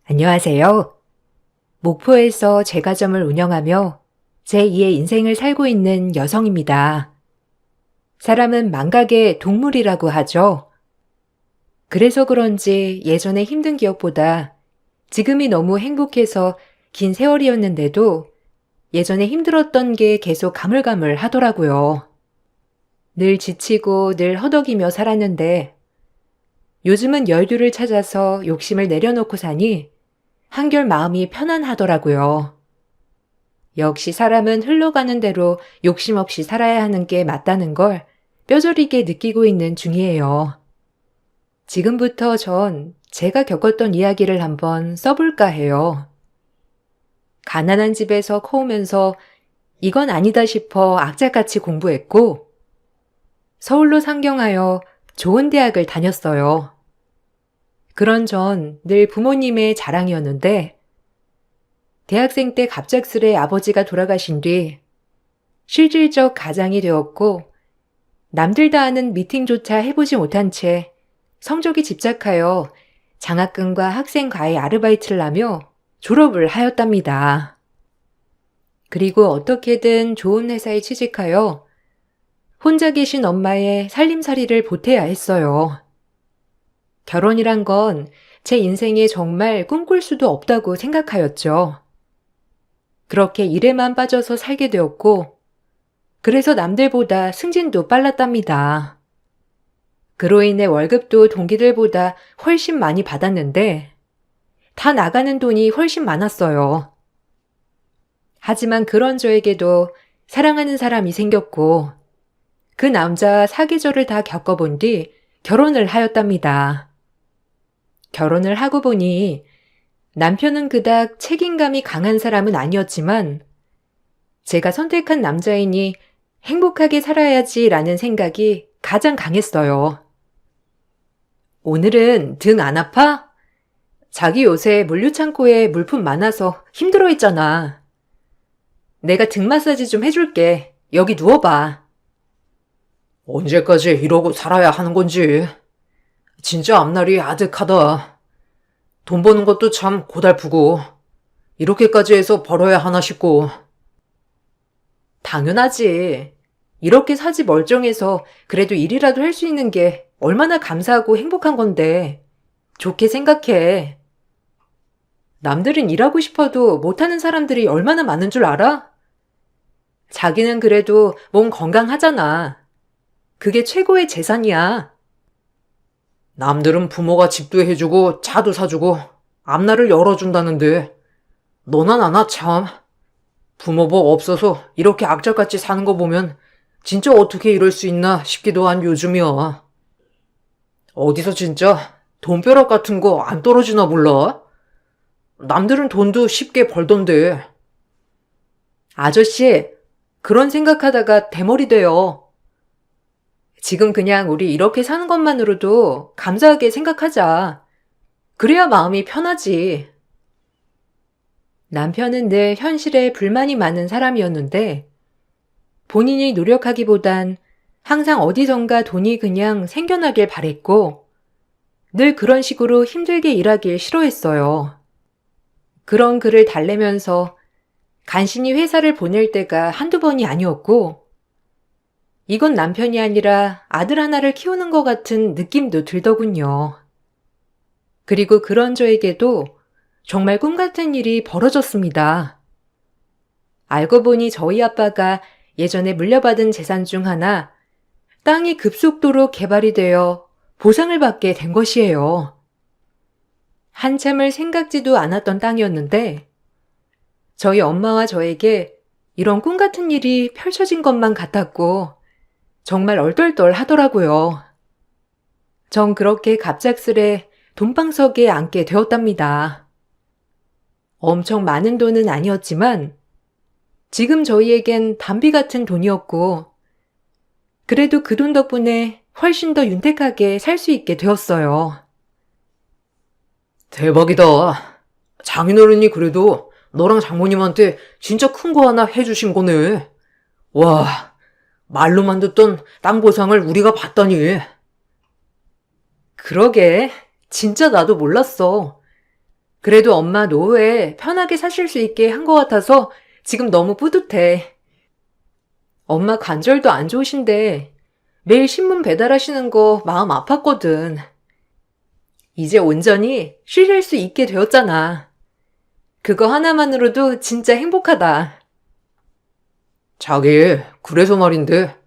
안녕하세요. 목포에서 제과점을 운영하며 제2의 인생을 살고 있는 여성입니다. 사람은 망각의 동물이라고 하죠. 그래서 그런지 예전에 힘든 기억보다 지금이 너무 행복해서 긴 세월이었는데도 예전에 힘들었던 게 계속 가물가물 하더라고요. 늘 지치고 늘 허덕이며 살았는데 요즘은 여유를 찾아서 욕심을 내려놓고 사니 한결 마음이 편안하더라고요. 역시 사람은 흘러가는 대로 욕심 없이 살아야 하는 게 맞다는 걸 뼈저리게 느끼고 있는 중이에요. 지금부터 전 제가 겪었던 이야기를 한번 써볼까 해요. 가난한 집에서 커오면서 이건 아니다 싶어 악착같이 공부했고 서울로 상경하여 좋은 대학을 다녔어요. 그런 전 늘 부모님의 자랑이었는데 대학생 때 갑작스레 아버지가 돌아가신 뒤 실질적 가장이 되었고 남들 다 하는 미팅조차 해보지 못한 채 성적이 집착하여 장학금과 학생과외 아르바이트를 하며 졸업을 하였답니다. 그리고 어떻게든 좋은 회사에 취직하여 혼자 계신 엄마의 살림살이를 보태야 했어요. 결혼이란 건 제 인생에 정말 꿈꿀 수도 없다고 생각하였죠. 그렇게 일에만 빠져서 살게 되었고, 그래서 남들보다 승진도 빨랐답니다. 그로 인해 월급도 동기들보다 훨씬 많이 받았는데, 다 나가는 돈이 훨씬 많았어요. 하지만 그런 저에게도 사랑하는 사람이 생겼고, 그 남자와 사계절을 다 겪어본 뒤 결혼을 하였답니다. 결혼을 하고 보니 남편은 그닥 책임감이 강한 사람은 아니었지만 제가 선택한 남자이니 행복하게 살아야지라는 생각이 가장 강했어요. 오늘은 등 안 아파? 자기 요새 물류창고에 물품 많아서 힘들어 했잖아. 내가 등 마사지 좀 해줄게. 여기 누워봐. 언제까지 이러고 살아야 하는 건지. 진짜 앞날이 아득하다. 돈 버는 것도 참 고달프고, 이렇게까지 해서 벌어야 하나 싶고. 당연하지. 이렇게 사지 멀쩡해서 그래도 일이라도 할 수 있는 게 얼마나 감사하고 행복한 건데. 좋게 생각해. 남들은 일하고 싶어도 못하는 사람들이 얼마나 많은 줄 알아? 자기는 그래도 몸 건강하잖아. 그게 최고의 재산이야. 남들은 부모가 집도 해주고 차도 사주고 앞날을 열어준다는데 너나 나나 참 부모 복 없어서 이렇게 악착같이 사는 거 보면 진짜 어떻게 이럴 수 있나 싶기도 한 요즘이야. 어디서 진짜 돈벼락 같은 거 안 떨어지나 몰라? 남들은 돈도 쉽게 벌던데. 아저씨, 그런 생각하다가 대머리 돼요. 지금 그냥 우리 이렇게 사는 것만으로도 감사하게 생각하자. 그래야 마음이 편하지. 남편은 늘 현실에 불만이 많은 사람이었는데 본인이 노력하기보단 항상 어디선가 돈이 그냥 생겨나길 바랬고 늘 그런 식으로 힘들게 일하길 싫어했어요. 그런 그를 달래면서 간신히 회사를 보낼 때가 한두 번이 아니었고 이건 남편이 아니라 아들 하나를 키우는 것 같은 느낌도 들더군요. 그리고 그런 저에게도 정말 꿈 같은 일이 벌어졌습니다. 알고 보니 저희 아빠가 예전에 물려받은 재산 중 하나 땅이 급속도로 개발이 되어 보상을 받게 된 것이에요. 한참을 생각지도 않았던 땅이었는데 저희 엄마와 저에게 이런 꿈 같은 일이 펼쳐진 것만 같았고 정말 얼떨떨 하더라고요. 전 그렇게 갑작스레 돈방석에 앉게 되었답니다. 엄청 많은 돈은 아니었지만 지금 저희에겐 담비 같은 돈이었고 그래도 그 돈 덕분에 훨씬 더 윤택하게 살 수 있게 되었어요. 대박이다. 장인어른이 그래도 너랑 장모님한테 진짜 큰 거 하나 해주신 거네. 와. 말로만 듣던 땅 보상을 우리가 받다니. 그러게, 진짜 나도 몰랐어. 그래도 엄마 노후에 편하게 사실 수 있게 한 것 같아서 지금 너무 뿌듯해. 엄마 관절도 안 좋으신데 매일 신문 배달하시는 거 마음 아팠거든. 이제 온전히 쉬실 수 있게 되었잖아. 그거 하나만으로도 진짜 행복하다. 자기, 그래서 말인데,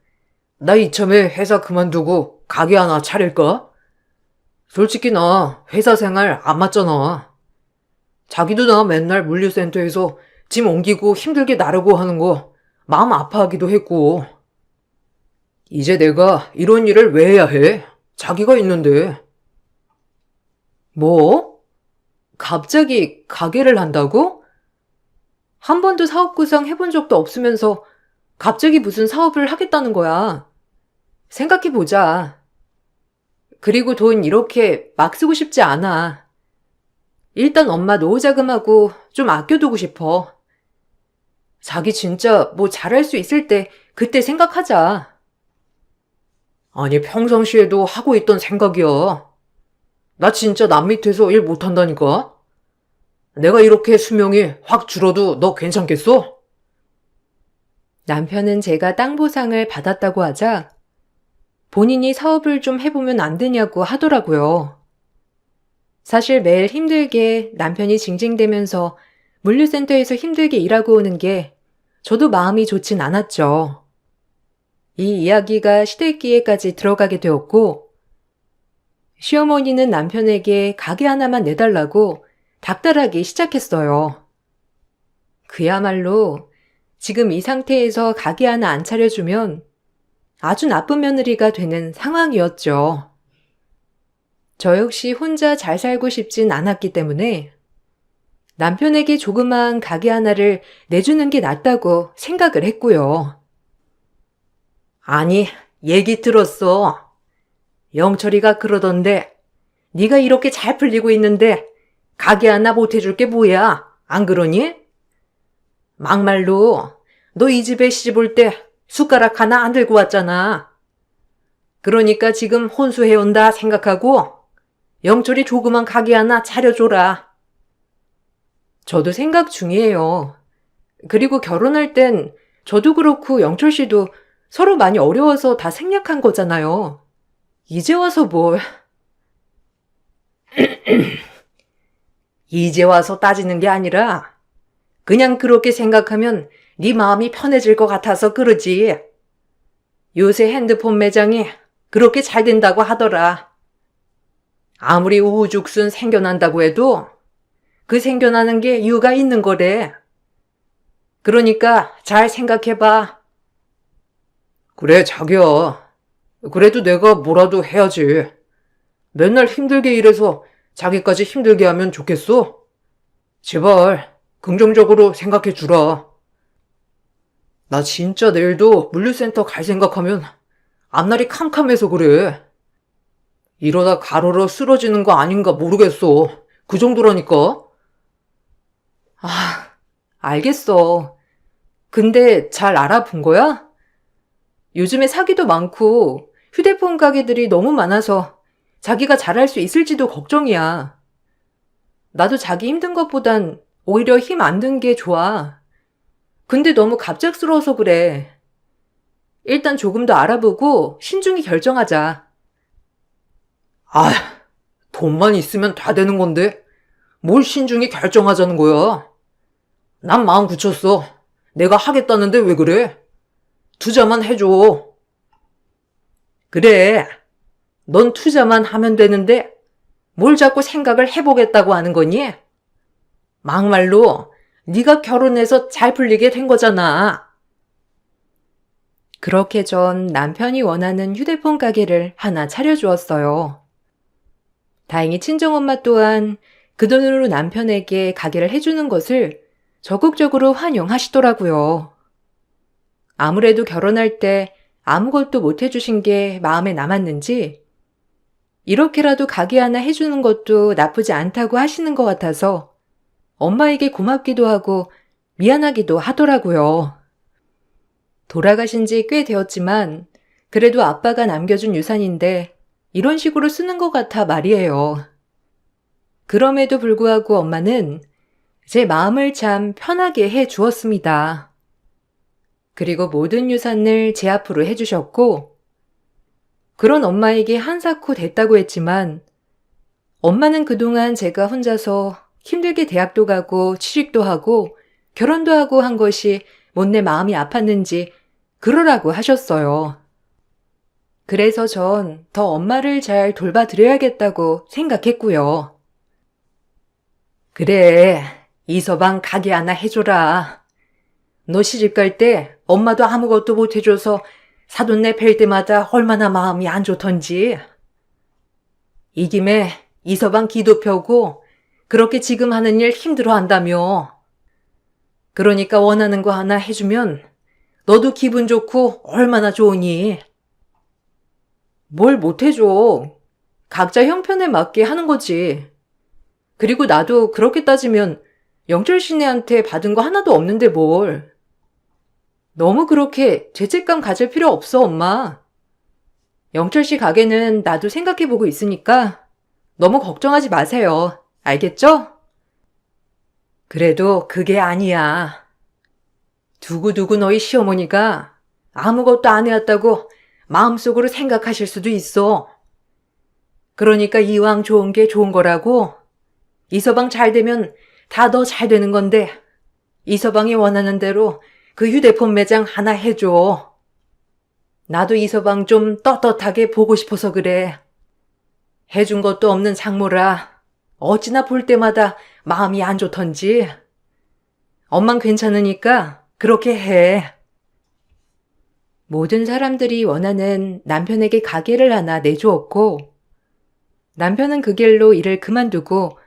나 이참에 회사 그만두고 가게 하나 차릴까? 솔직히 나 회사 생활 안 맞잖아. 자기도 나 맨날 물류센터에서 짐 옮기고 힘들게 나르고 하는 거 마음 아파하기도 했고. 이제 내가 이런 일을 왜 해야 해? 자기가 있는데. 뭐? 갑자기 가게를 한다고? 한 번도 사업 구상 해본 적도 없으면서 갑자기 무슨 사업을 하겠다는 거야. 생각해보자. 그리고 돈 이렇게 막 쓰고 싶지 않아. 일단 엄마 노후 자금하고 좀 아껴두고 싶어. 자기 진짜 뭐 잘할 수 있을 때 그때 생각하자. 아니, 평상시에도 하고 있던 생각이야. 나 진짜 남 밑에서 일 못한다니까? 내가 이렇게 수명이 확 줄어도 너 괜찮겠어? 남편은 제가 땅 보상을 받았다고 하자 본인이 사업을 좀 해보면 안 되냐고 하더라고요. 사실 매일 힘들게 남편이 징징대면서 물류센터에서 힘들게 일하고 오는 게 저도 마음이 좋진 않았죠. 이 이야기가 시댁기에까지 들어가게 되었고 시어머니는 남편에게 가게 하나만 내달라고 닥달하기 시작했어요. 그야말로 지금 이 상태에서 가게 하나 안 차려주면 아주 나쁜 며느리가 되는 상황이었죠. 저 역시 혼자 잘 살고 싶진 않았기 때문에 남편에게 조그만 가게 하나를 내주는 게 낫다고 생각을 했고요. 아니, 얘기 들었어. 영철이가 그러던데, 네가 이렇게 잘 풀리고 있는데 가게 하나 못 해줄 게 뭐야? 안 그러니? 막말로 너 이 집에 시집 올 때 숟가락 하나 안 들고 왔잖아. 그러니까 지금 혼수해온다 생각하고 영철이 조그만 가게 하나 차려줘라. 저도 생각 중이에요. 그리고 결혼할 땐 저도 그렇고 영철 씨도 서로 많이 어려워서 다 생략한 거잖아요. 이제 와서 뭘. 이제 와서 따지는 게 아니라 그냥 그렇게 생각하면 네 마음이 편해질 것 같아서 그러지. 요새 핸드폰 매장이 그렇게 잘 된다고 하더라. 아무리 우후죽순 생겨난다고 해도 그 생겨나는 게 이유가 있는 거래. 그러니까 잘 생각해봐. 그래, 자기야. 그래도 내가 뭐라도 해야지. 맨날 힘들게 일해서 자기까지 힘들게 하면 좋겠어? 제발 긍정적으로 생각해 주라. 나 진짜 내일도 물류센터 갈 생각하면 앞날이 캄캄해서 그래. 이러다 가로로 쓰러지는 거 아닌가 모르겠어. 그 정도라니까. 알겠어. 근데 잘 알아본 거야? 요즘에 사기도 많고 휴대폰 가게들이 너무 많아서 자기가 잘할 수 있을지도 걱정이야. 나도 자기 힘든 것보단 오히려 힘 안 든 게 좋아. 근데 너무 갑작스러워서 그래. 일단 조금 더 알아보고 신중히 결정하자. 아, 돈만 있으면 다 되는 건데 뭘 신중히 결정하자는 거야. 난 마음 굳혔어. 내가 하겠다는데 왜 그래? 투자만 해줘. 그래. 넌 투자만 하면 되는데 뭘 자꾸 생각을 해보겠다고 하는 거니? 막말로 네가 결혼해서 잘 풀리게 된 거잖아. 그렇게 전 남편이 원하는 휴대폰 가게를 하나 차려주었어요. 다행히 친정엄마 또한 그 돈으로 남편에게 가게를 해주는 것을 적극적으로 환영하시더라고요. 아무래도 결혼할 때 아무것도 못 해주신 게 마음에 남았는지 이렇게라도 가게 하나 해주는 것도 나쁘지 않다고 하시는 것 같아서 엄마에게 고맙기도 하고 미안하기도 하더라고요. 돌아가신 지 꽤 되었지만 그래도 아빠가 남겨준 유산인데 이런 식으로 쓰는 것 같아 말이에요. 그럼에도 불구하고 엄마는 제 마음을 참 편하게 해 주었습니다. 그리고 모든 유산을 제 앞으로 해주셨고, 그런 엄마에게 한사코 됐다고 했지만, 엄마는 그동안 제가 혼자서 힘들게 대학도 가고 취직도 하고 결혼도 하고 한 것이 못내 마음이 아팠는지 그러라고 하셨어요. 그래서 전 더 엄마를 잘 돌봐드려야겠다고 생각했고요. 그래, 이서방 가게 하나 해줘라. 너 시집갈 때 엄마도 아무것도 못 해줘서 사돈네 뵐 때마다 얼마나 마음이 안 좋던지. 이 김에 이서방 기도 펴고 그렇게 지금 하는 일 힘들어 한다며. 그러니까 원하는 거 하나 해주면 너도 기분 좋고 얼마나 좋으니. 뭘 못 해줘. 각자 형편에 맞게 하는 거지. 그리고 나도 그렇게 따지면 영철 씨네한테 받은 거 하나도 없는데 뭘. 너무 그렇게 죄책감 가질 필요 없어, 엄마. 영철 씨 가게는 나도 생각해보고 있으니까 너무 걱정하지 마세요. 알겠죠? 그래도 그게 아니야. 두고두고 너희 시어머니가 아무것도 안 해왔다고 마음속으로 생각하실 수도 있어. 그러니까 이왕 좋은 게 좋은 거라고. 이서방 잘 되면 다 너 잘 되는 건데 이서방이 원하는 대로 그 휴대폰 매장 하나 해줘. 나도 이서방 좀 떳떳하게 보고 싶어서 그래. 해준 것도 없는 장모라 어찌나 볼 때마다 마음이 안 좋던지. 엄만 괜찮으니까 그렇게 해. 모든 사람들이 원하는 남편에게 가게를 하나 내주었고, 남편은 그 길로 일을 그만두고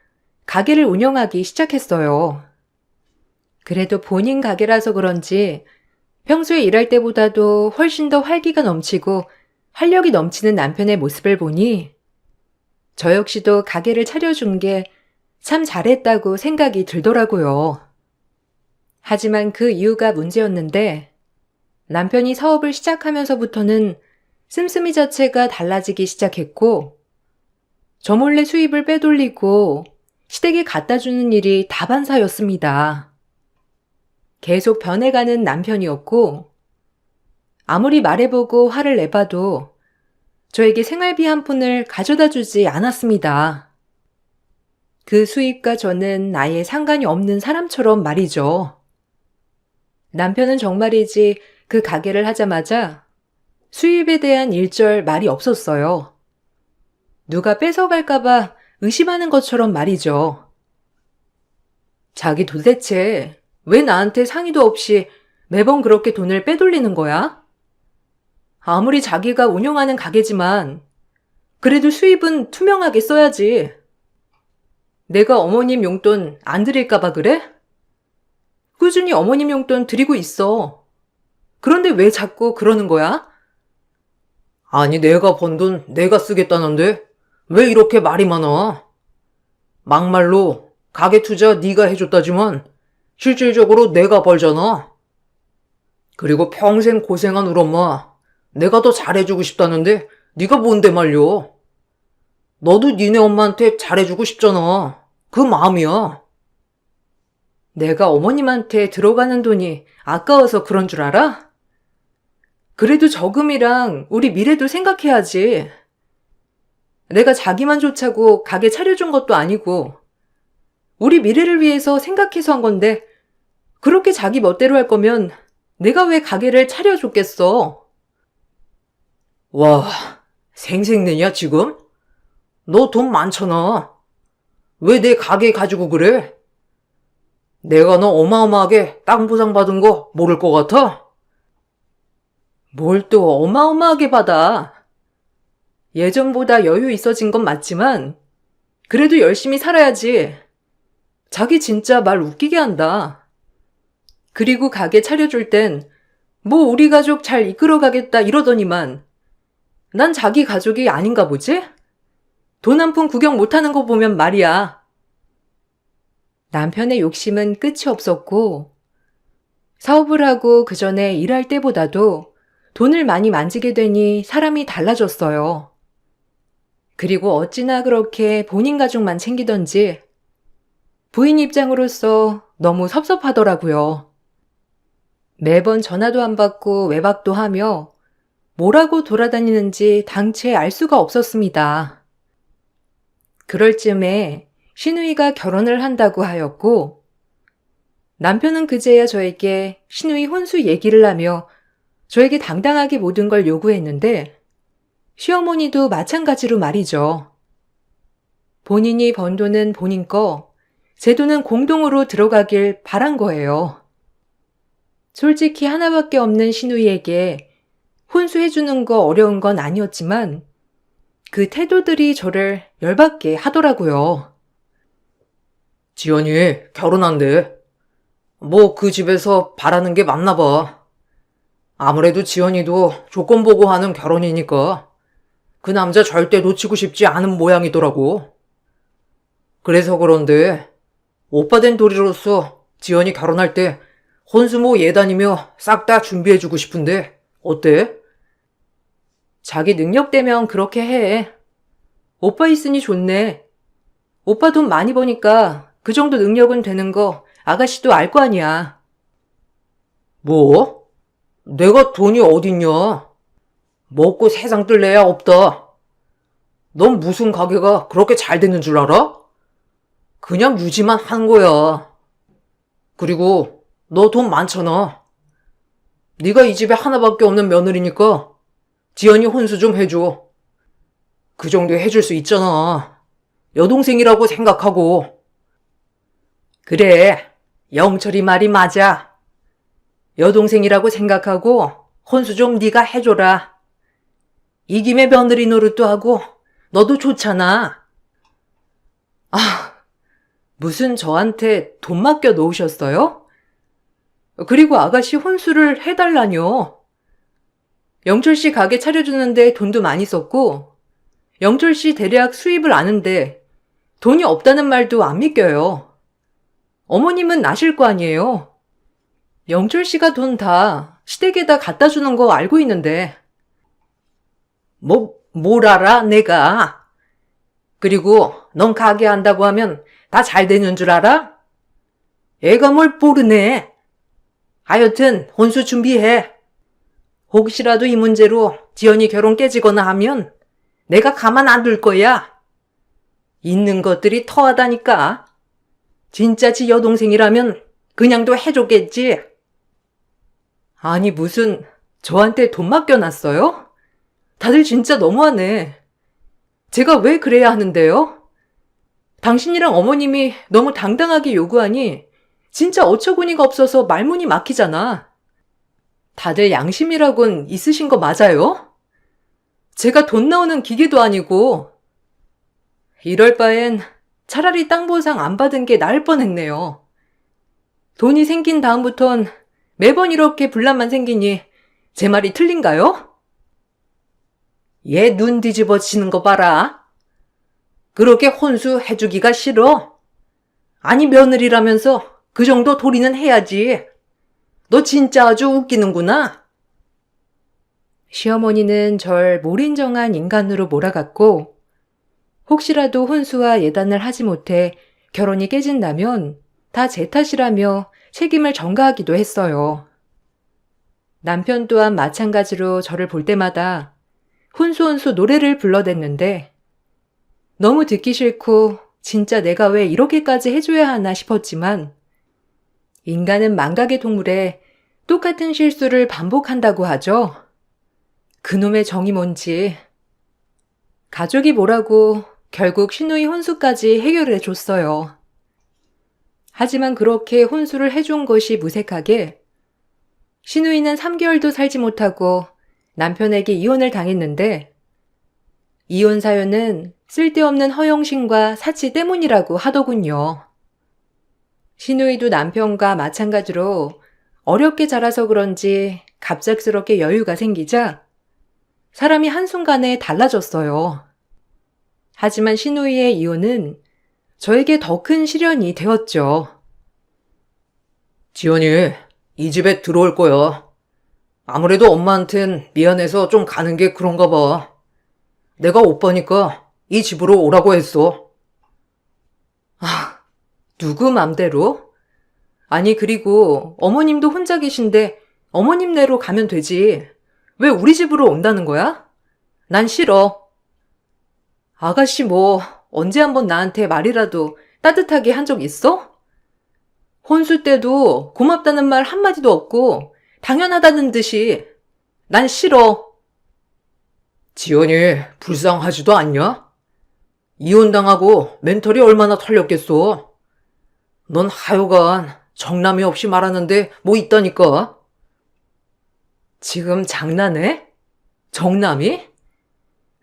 가게를 운영하기 시작했어요. 그래도 본인 가게라서 그런지 평소에 일할 때보다도 훨씬 더 활기가 넘치고 활력이 넘치는 남편의 모습을 보니 저 역시도 가게를 차려준 게 참 잘했다고 생각이 들더라고요. 하지만 그 이유가 문제였는데 남편이 사업을 시작하면서부터는 씀씀이 자체가 달라지기 시작했고 저 몰래 수입을 빼돌리고 시댁에 갖다 주는 일이 다반사였습니다. 계속 변해가는 남편이었고 아무리 말해보고 화를 내봐도 저에게 생활비 한 푼을 가져다 주지 않았습니다. 그 수입과 저는 아예 상관이 없는 사람처럼 말이죠. 남편은 정말이지 그 가게를 하자마자 수입에 대한 일절 말이 없었어요. 누가 뺏어갈까봐 의심하는 것처럼 말이죠. 자기 도대체 왜 나한테 상의도 없이 매번 그렇게 돈을 빼돌리는 거야? 아무리 자기가 운영하는 가게지만 그래도 수입은 투명하게 써야지. 내가 어머님 용돈 안 드릴까봐 그래? 꾸준히 어머님 용돈 드리고 있어. 그런데 왜 자꾸 그러는 거야? 아니, 내가 번 돈 내가 쓰겠다는데 왜 이렇게 말이 많아? 막말로 가게 투자 네가 해줬다지만 실질적으로 내가 벌잖아. 그리고 평생 고생한 우리 엄마 내가 더 잘해주고 싶다는데 네가 뭔데 말려. 너도 니네 엄마한테 잘해주고 싶잖아. 그 마음이야. 내가 어머님한테 들어가는 돈이 아까워서 그런 줄 알아? 그래도 저금이랑 우리 미래도 생각해야지. 내가 자기만 좋자고 가게 차려준 것도 아니고 우리 미래를 위해서 생각해서 한 건데 그렇게 자기 멋대로 할 거면 내가 왜 가게를 차려줬겠어? 와, 생색내냐 지금? 너 돈 많잖아. 왜 내 가게 가지고 그래? 내가 너 어마어마하게 땅 보상 받은 거 모를 것 같아? 뭘 또 어마어마하게 받아. 예전보다 여유 있어진 건 맞지만 그래도 열심히 살아야지. 자기 진짜 말 웃기게 한다. 그리고 가게 차려줄 땐 뭐 우리 가족 잘 이끌어가겠다 이러더니만 난 자기 가족이 아닌가 보지? 돈 한 푼 구경 못하는 거 보면 말이야. 남편의 욕심은 끝이 없었고 사업을 하고 그 전에 일할 때보다도 돈을 많이 만지게 되니 사람이 달라졌어요. 그리고 어찌나 그렇게 본인 가족만 챙기던지 부인 입장으로서 너무 섭섭하더라고요. 매번 전화도 안 받고 외박도 하며 뭐라고 돌아다니는지 당최 알 수가 없었습니다. 그럴 즈음에 시누이가 결혼을 한다고 하였고 남편은 그제야 저에게 시누이 혼수 얘기를 하며 저에게 당당하게 모든 걸 요구했는데 시어머니도 마찬가지로 말이죠. 본인이 번 돈은 본인 거, 제 돈은 공동으로 들어가길 바란 거예요. 솔직히 하나밖에 없는 시누이에게 혼수해주는 거 어려운 건 아니었지만 그 태도들이 저를 열받게 하더라고요. 지연이 결혼한대. 뭐 그 집에서 바라는 게 맞나 봐. 아무래도 지연이도 조건 보고 하는 결혼이니까 그 남자 절대 놓치고 싶지 않은 모양이더라고. 그래서 그런데 오빠 된 도리로서 지연이 결혼할 때 혼수모 예단이며 싹 다 준비해주고 싶은데 어때? 자기 능력되면 그렇게 해. 오빠 있으니 좋네. 오빠 돈 많이 버니까 그 정도 능력은 되는 거 아가씨도 알 거 아니야. 뭐? 내가 돈이 어딨냐? 먹고 세상 뜰 애야 없다. 넌 무슨 가게가 그렇게 잘 되는 줄 알아? 그냥 유지만 한 거야. 그리고 너 돈 많잖아. 네가 이 집에 하나밖에 없는 며느리니까 지연이 혼수 좀 해줘. 그 정도 해줄 수 있잖아. 여동생이라고 생각하고. 그래, 영철이 말이 맞아. 여동생이라고 생각하고 혼수 좀 네가 해줘라. 이 김에 며느리 노릇도 하고 너도 좋잖아. 아, 무슨 저한테 돈 맡겨 놓으셨어요? 그리고 아가씨 혼수를 해달라뇨. 영철 씨 가게 차려주는데 돈도 많이 썼고 영철 씨 대략 수입을 아는데 돈이 없다는 말도 안 믿겨요. 어머님은 아실 거 아니에요. 영철 씨가 돈 다 시댁에다 갖다 주는 거 알고 있는데. 뭘 알아, 내가. 그리고 넌 가게 한다고 하면 다 잘 되는 줄 알아? 애가 뭘 모르네. 하여튼 혼수 준비해. 혹시라도 이 문제로 지연이 결혼 깨지거나 하면 내가 가만 안 둘 거야. 있는 것들이 터하다니까. 진짜 지 여동생이라면 그냥도 해줬겠지. 아니 무슨 저한테 돈 맡겨놨어요? 다들 진짜 너무하네. 제가 왜 그래야 하는데요? 당신이랑 어머님이 너무 당당하게 요구하니 진짜 어처구니가 없어서 말문이 막히잖아. 다들 양심이라곤 있으신 거 맞아요? 제가 돈 나오는 기계도 아니고. 이럴 바엔 차라리 땅 보상 안 받은 게 나을 뻔했네요. 돈이 생긴 다음부턴 매번 이렇게 분란만 생기니 제 말이 틀린가요? 얘 눈 뒤집어지는 거 봐라. 그렇게 혼수 해주기가 싫어? 아니 며느리라면서 그 정도 도리는 해야지. 너 진짜 아주 웃기는구나. 시어머니는 절 몰인정한 인간으로 몰아갔고 혹시라도 혼수와 예단을 하지 못해 결혼이 깨진다면 다 제 탓이라며 책임을 전가하기도 했어요. 남편 또한 마찬가지로 저를 볼 때마다 혼수 노래를 불러댔는데 너무 듣기 싫고 진짜 내가 왜 이렇게까지 해줘야 하나 싶었지만 인간은 망각의 동물에 똑같은 실수를 반복한다고 하죠. 그놈의 정이 뭔지. 가족이 뭐라고 결국 시누이 혼수까지 해결해 줬어요. 하지만 그렇게 혼수를 해준 것이 무색하게 시누이는 3개월도 살지 못하고 남편에게 이혼을 당했는데 이혼 사연은 쓸데없는 허영심과 사치 때문이라고 하더군요. 시누이도 남편과 마찬가지로 어렵게 자라서 그런지 갑작스럽게 여유가 생기자 사람이 한순간에 달라졌어요. 하지만 시누이의 이혼은 저에게 더 큰 시련이 되었죠. 지연이 이 집에 들어올 거야. 아무래도 엄마한텐 미안해서 좀 가는 게 그런가 봐. 내가 오빠니까 이 집으로 오라고 했어. 누구 맘대로? 아니, 그리고 어머님도 혼자 계신데 어머님네로 가면 되지. 왜 우리 집으로 온다는 거야? 난 싫어. 아가씨 뭐 언제 한번 나한테 말이라도 따뜻하게 한 적 있어? 혼수 때도 고맙다는 말 한마디도 없고 당연하다는 듯이 난 싫어. 지연이 불쌍하지도 않냐? 이혼당하고 멘털이 얼마나 털렸겠어. 넌 하여간 정남이 없이 말하는데 뭐 있다니까. 지금 장난해? 정남이?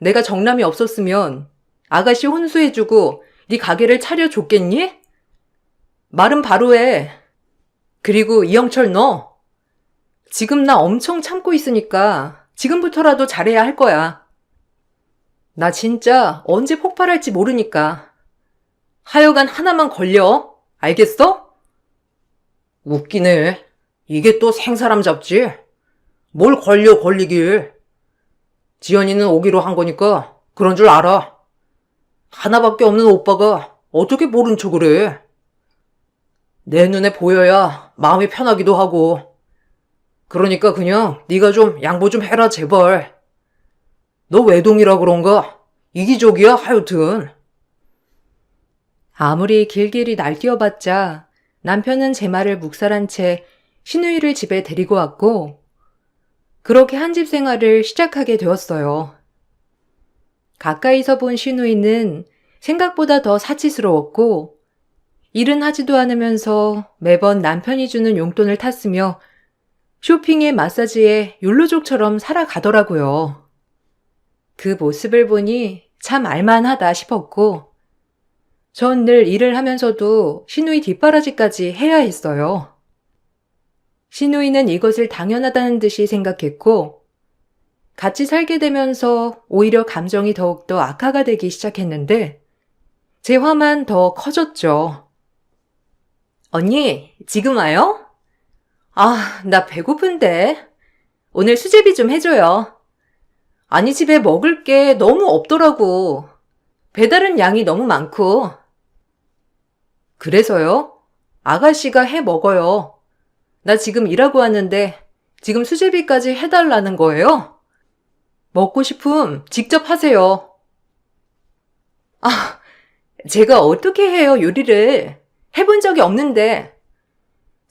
내가 정남이 없었으면 아가씨 혼수해주고 네 가게를 차려줬겠니? 말은 바로 해. 그리고 이영철 너 지금 나 엄청 참고 있으니까 지금부터라도 잘해야 할 거야. 나 진짜 언제 폭발할지 모르니까. 하여간 하나만 걸려. 알겠어? 웃기네. 이게 또 생사람 잡지? 뭘 걸리길. 지연이는 오기로 한 거니까 그런 줄 알아. 하나밖에 없는 오빠가 어떻게 모른 척을 해. 내 눈에 보여야 마음이 편하기도 하고. 그러니까 그냥 네가 좀 양보 좀 해라 제발. 너 외동이라 그런가? 이기적이야 하여튼. 아무리 길길이 날뛰어봤자 남편은 제 말을 묵살한 채 신우이를 집에 데리고 왔고 그렇게 한 집 생활을 시작하게 되었어요. 가까이서 본 신우이는 생각보다 더 사치스러웠고 일은 하지도 않으면서 매번 남편이 주는 용돈을 탔으며 쇼핑에 마사지에 욜로족처럼 살아가더라고요. 그 모습을 보니 참 알만하다 싶었고 전 늘 일을 하면서도 신우이 뒷바라지까지 해야 했어요. 신우이는 이것을 당연하다는 듯이 생각했고 같이 살게 되면서 오히려 감정이 더욱더 악화가 되기 시작했는데 제 화만 더 커졌죠. 언니, 지금 와요? 나 배고픈데. 오늘 수제비 좀 해줘요. 아니, 집에 먹을 게 너무 없더라고. 배달은 양이 너무 많고. 그래서요? 아가씨가 해 먹어요. 나 지금 일하고 왔는데 지금 수제비까지 해달라는 거예요? 먹고 싶음 직접 하세요. 제가 어떻게 해요, 요리를. 해본 적이 없는데.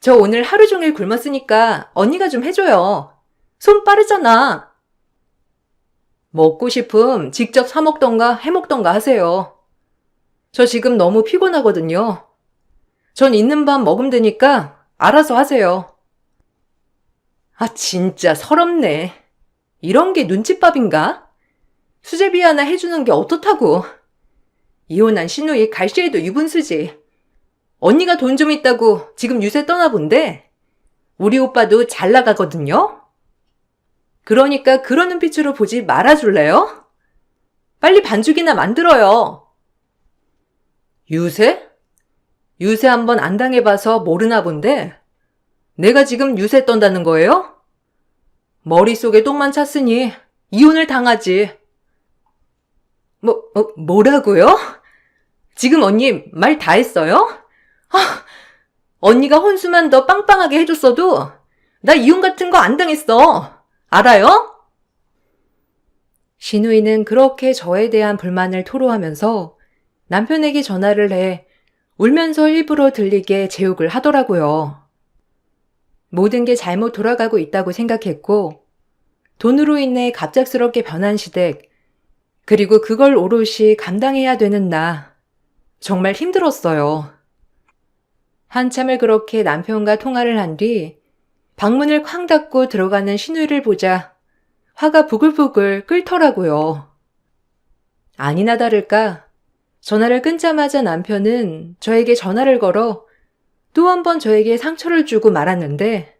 저 오늘 하루 종일 굶었으니까 언니가 좀 해줘요. 손 빠르잖아. 먹고 싶음 직접 사 먹던가 해 먹던가 하세요. 저 지금 너무 피곤하거든요. 전 있는 밥 먹으면 되니까 알아서 하세요. 진짜 서럽네. 이런 게 눈칫밥인가? 수제비 하나 해주는 게 어떻다고. 이혼한 신우이 갈시에도 유분수지. 언니가 돈 좀 있다고 지금 유세 떠나본데 우리 오빠도 잘 나가거든요. 그러니까 그런 눈빛으로 보지 말아줄래요? 빨리 반죽이나 만들어요. 유세? 유세 한번 안 당해봐서 모르나 본데 내가 지금 유세 떤다는 거예요? 머릿속에 똥만 찼으니 이혼을 당하지. 뭐라고요? 지금 언니 말 다 했어요? 언니가 혼수만 더 빵빵하게 해줬어도 나 이혼 같은 거 안 당했어. 알아요? 신우이는 그렇게 저에 대한 불만을 토로하면서 남편에게 전화를 해 울면서 일부러 들리게 제욕을 하더라고요. 모든 게 잘못 돌아가고 있다고 생각했고 돈으로 인해 갑작스럽게 변한 시댁 그리고 그걸 오롯이 감당해야 되는 나 정말 힘들었어요. 한참을 그렇게 남편과 통화를 한 뒤 방문을 쾅 닫고 들어가는 신우이를 보자 화가 부글부글 끓더라고요. 아니나 다를까 전화를 끊자마자 남편은 저에게 전화를 걸어 또 한 번 저에게 상처를 주고 말았는데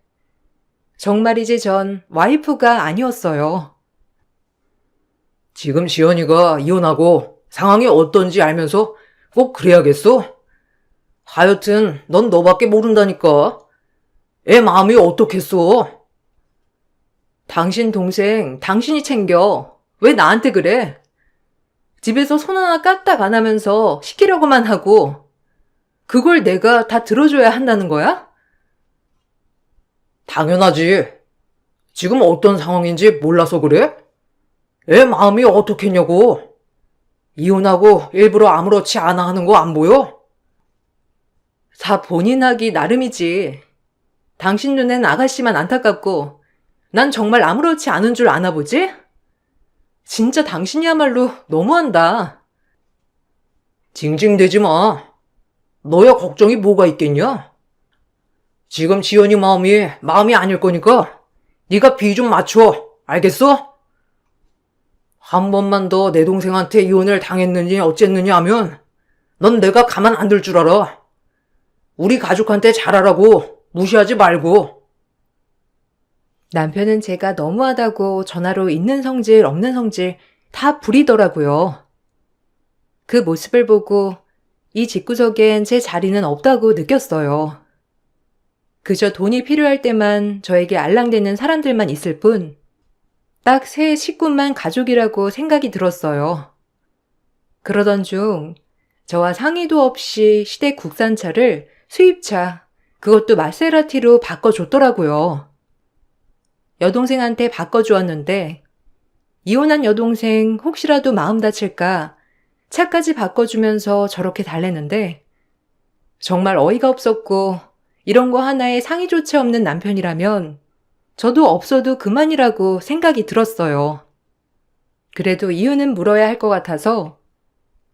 정말이지 전 와이프가 아니었어요. 지금 지연이가 이혼하고 상황이 어떤지 알면서 꼭 그래야겠어? 하여튼 넌 너밖에 모른다니까. 애 마음이 어떻겠어? 당신 동생 당신이 챙겨. 왜 나한테 그래? 집에서 손 하나 까딱 안 하면서 시키려고만 하고 그걸 내가 다 들어줘야 한다는 거야? 당연하지. 지금 어떤 상황인지 몰라서 그래? 애 마음이 어떻겠냐고. 이혼하고 일부러 아무렇지 않아 하는 거 안 보여? 다 본인 하기 나름이지. 당신 눈엔 아가씨만 안타깝고 난 정말 아무렇지 않은 줄 아나 보지? 진짜 당신이야말로 너무한다. 징징대지 마. 너야 걱정이 뭐가 있겠냐? 지금 지연이 마음이 아닐 거니까 네가 비 좀 맞춰. 알겠어? 한 번만 더 내 동생한테 이혼을 당했느니 어쨌느니 하면 넌 내가 가만 안 둘 줄 알아. 우리 가족한테 잘하라고 무시하지 말고. 남편은 제가 너무하다고 전화로 있는 성질 없는 성질 다 부리더라고요. 그 모습을 보고 이 집구석엔 제 자리는 없다고 느꼈어요. 그저 돈이 필요할 때만 저에게 알랑대는 사람들만 있을 뿐, 딱 세 식구만 가족이라고 생각이 들었어요. 그러던 중 저와 상의도 없이 시댁 국산차를 수입차, 그것도 마세라티로 바꿔줬더라고요. 여동생한테 바꿔주었는데 이혼한 여동생 혹시라도 마음 다칠까 차까지 바꿔주면서 저렇게 달래는데 정말 어이가 없었고 이런 거 하나에 상의조차 없는 남편이라면 저도 없어도 그만이라고 생각이 들었어요. 그래도 이유는 물어야 할 것 같아서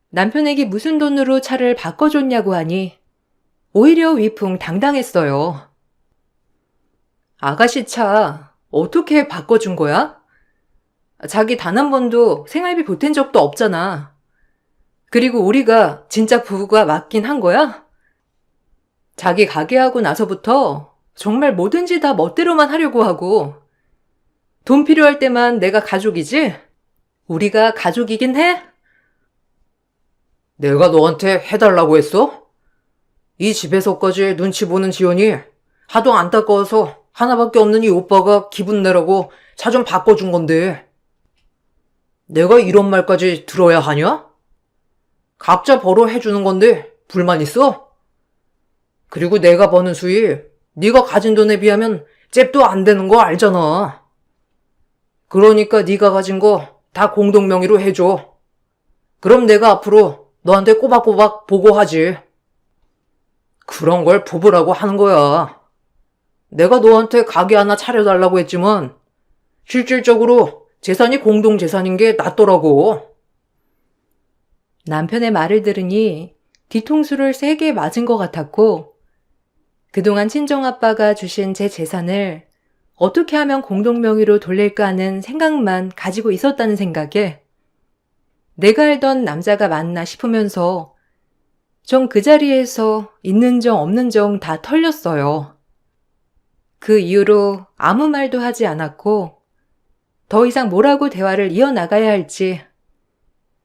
남편에게 무슨 돈으로 차를 바꿔줬냐고 하니 오히려 위풍당당했어요. 아가씨 차 어떻게 바꿔준 거야? 자기 단 한 번도 생활비 보탠 적도 없잖아. 그리고 우리가 진짜 부부가 맞긴 한 거야? 자기 가게 하고 나서부터 정말 뭐든지 다 멋대로만 하려고 하고 돈 필요할 때만 내가 가족이지? 우리가 가족이긴 해? 내가 너한테 해달라고 했어? 이 집에서까지 눈치 보는 지연이 하도 안타까워서 하나밖에 없는 이 오빠가 기분 내라고 차 좀 바꿔준 건데 내가 이런 말까지 들어야 하냐? 각자 벌어 해주는 건데 불만 있어? 그리고 내가 버는 수입 네가 가진 돈에 비하면 잽도 안 되는 거 알잖아. 그러니까 네가 가진 거 다 공동 명의로 해줘. 그럼 내가 앞으로 너한테 꼬박꼬박 보고하지. 그런 걸 부부라고 하는 거야. 내가 너한테 가게 하나 차려달라고 했지만 실질적으로 재산이 공동재산인 게 낫더라고. 남편의 말을 들으니 뒤통수를 세게 맞은 것 같았고 그동안 친정아빠가 주신 제 재산을 어떻게 하면 공동명의로 돌릴까 하는 생각만 가지고 있었다는 생각에 내가 알던 남자가 맞나 싶으면서 전 그 자리에서 있는 정 없는 정 다 털렸어요. 그 이후로 아무 말도 하지 않았고 더 이상 뭐라고 대화를 이어나가야 할지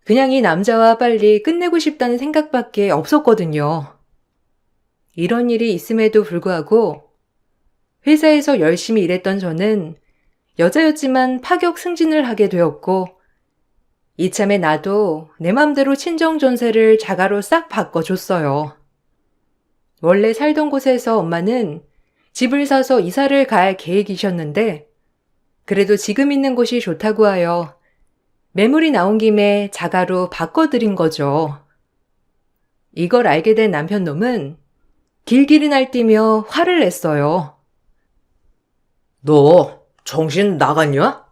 그냥 이 남자와 빨리 끝내고 싶다는 생각밖에 없었거든요. 이런 일이 있음에도 불구하고 회사에서 열심히 일했던 저는 여자였지만 파격 승진을 하게 되었고 이참에 나도 내 맘대로 친정 전세를 자가로 싹 바꿔줬어요. 원래 살던 곳에서 엄마는 집을 사서 이사를 갈 계획이셨는데 그래도 지금 있는 곳이 좋다고 하여 매물이 나온 김에 자가로 바꿔드린 거죠. 이걸 알게 된 남편 놈은 길길이 날뛰며 화를 냈어요. 너 정신 나갔냐?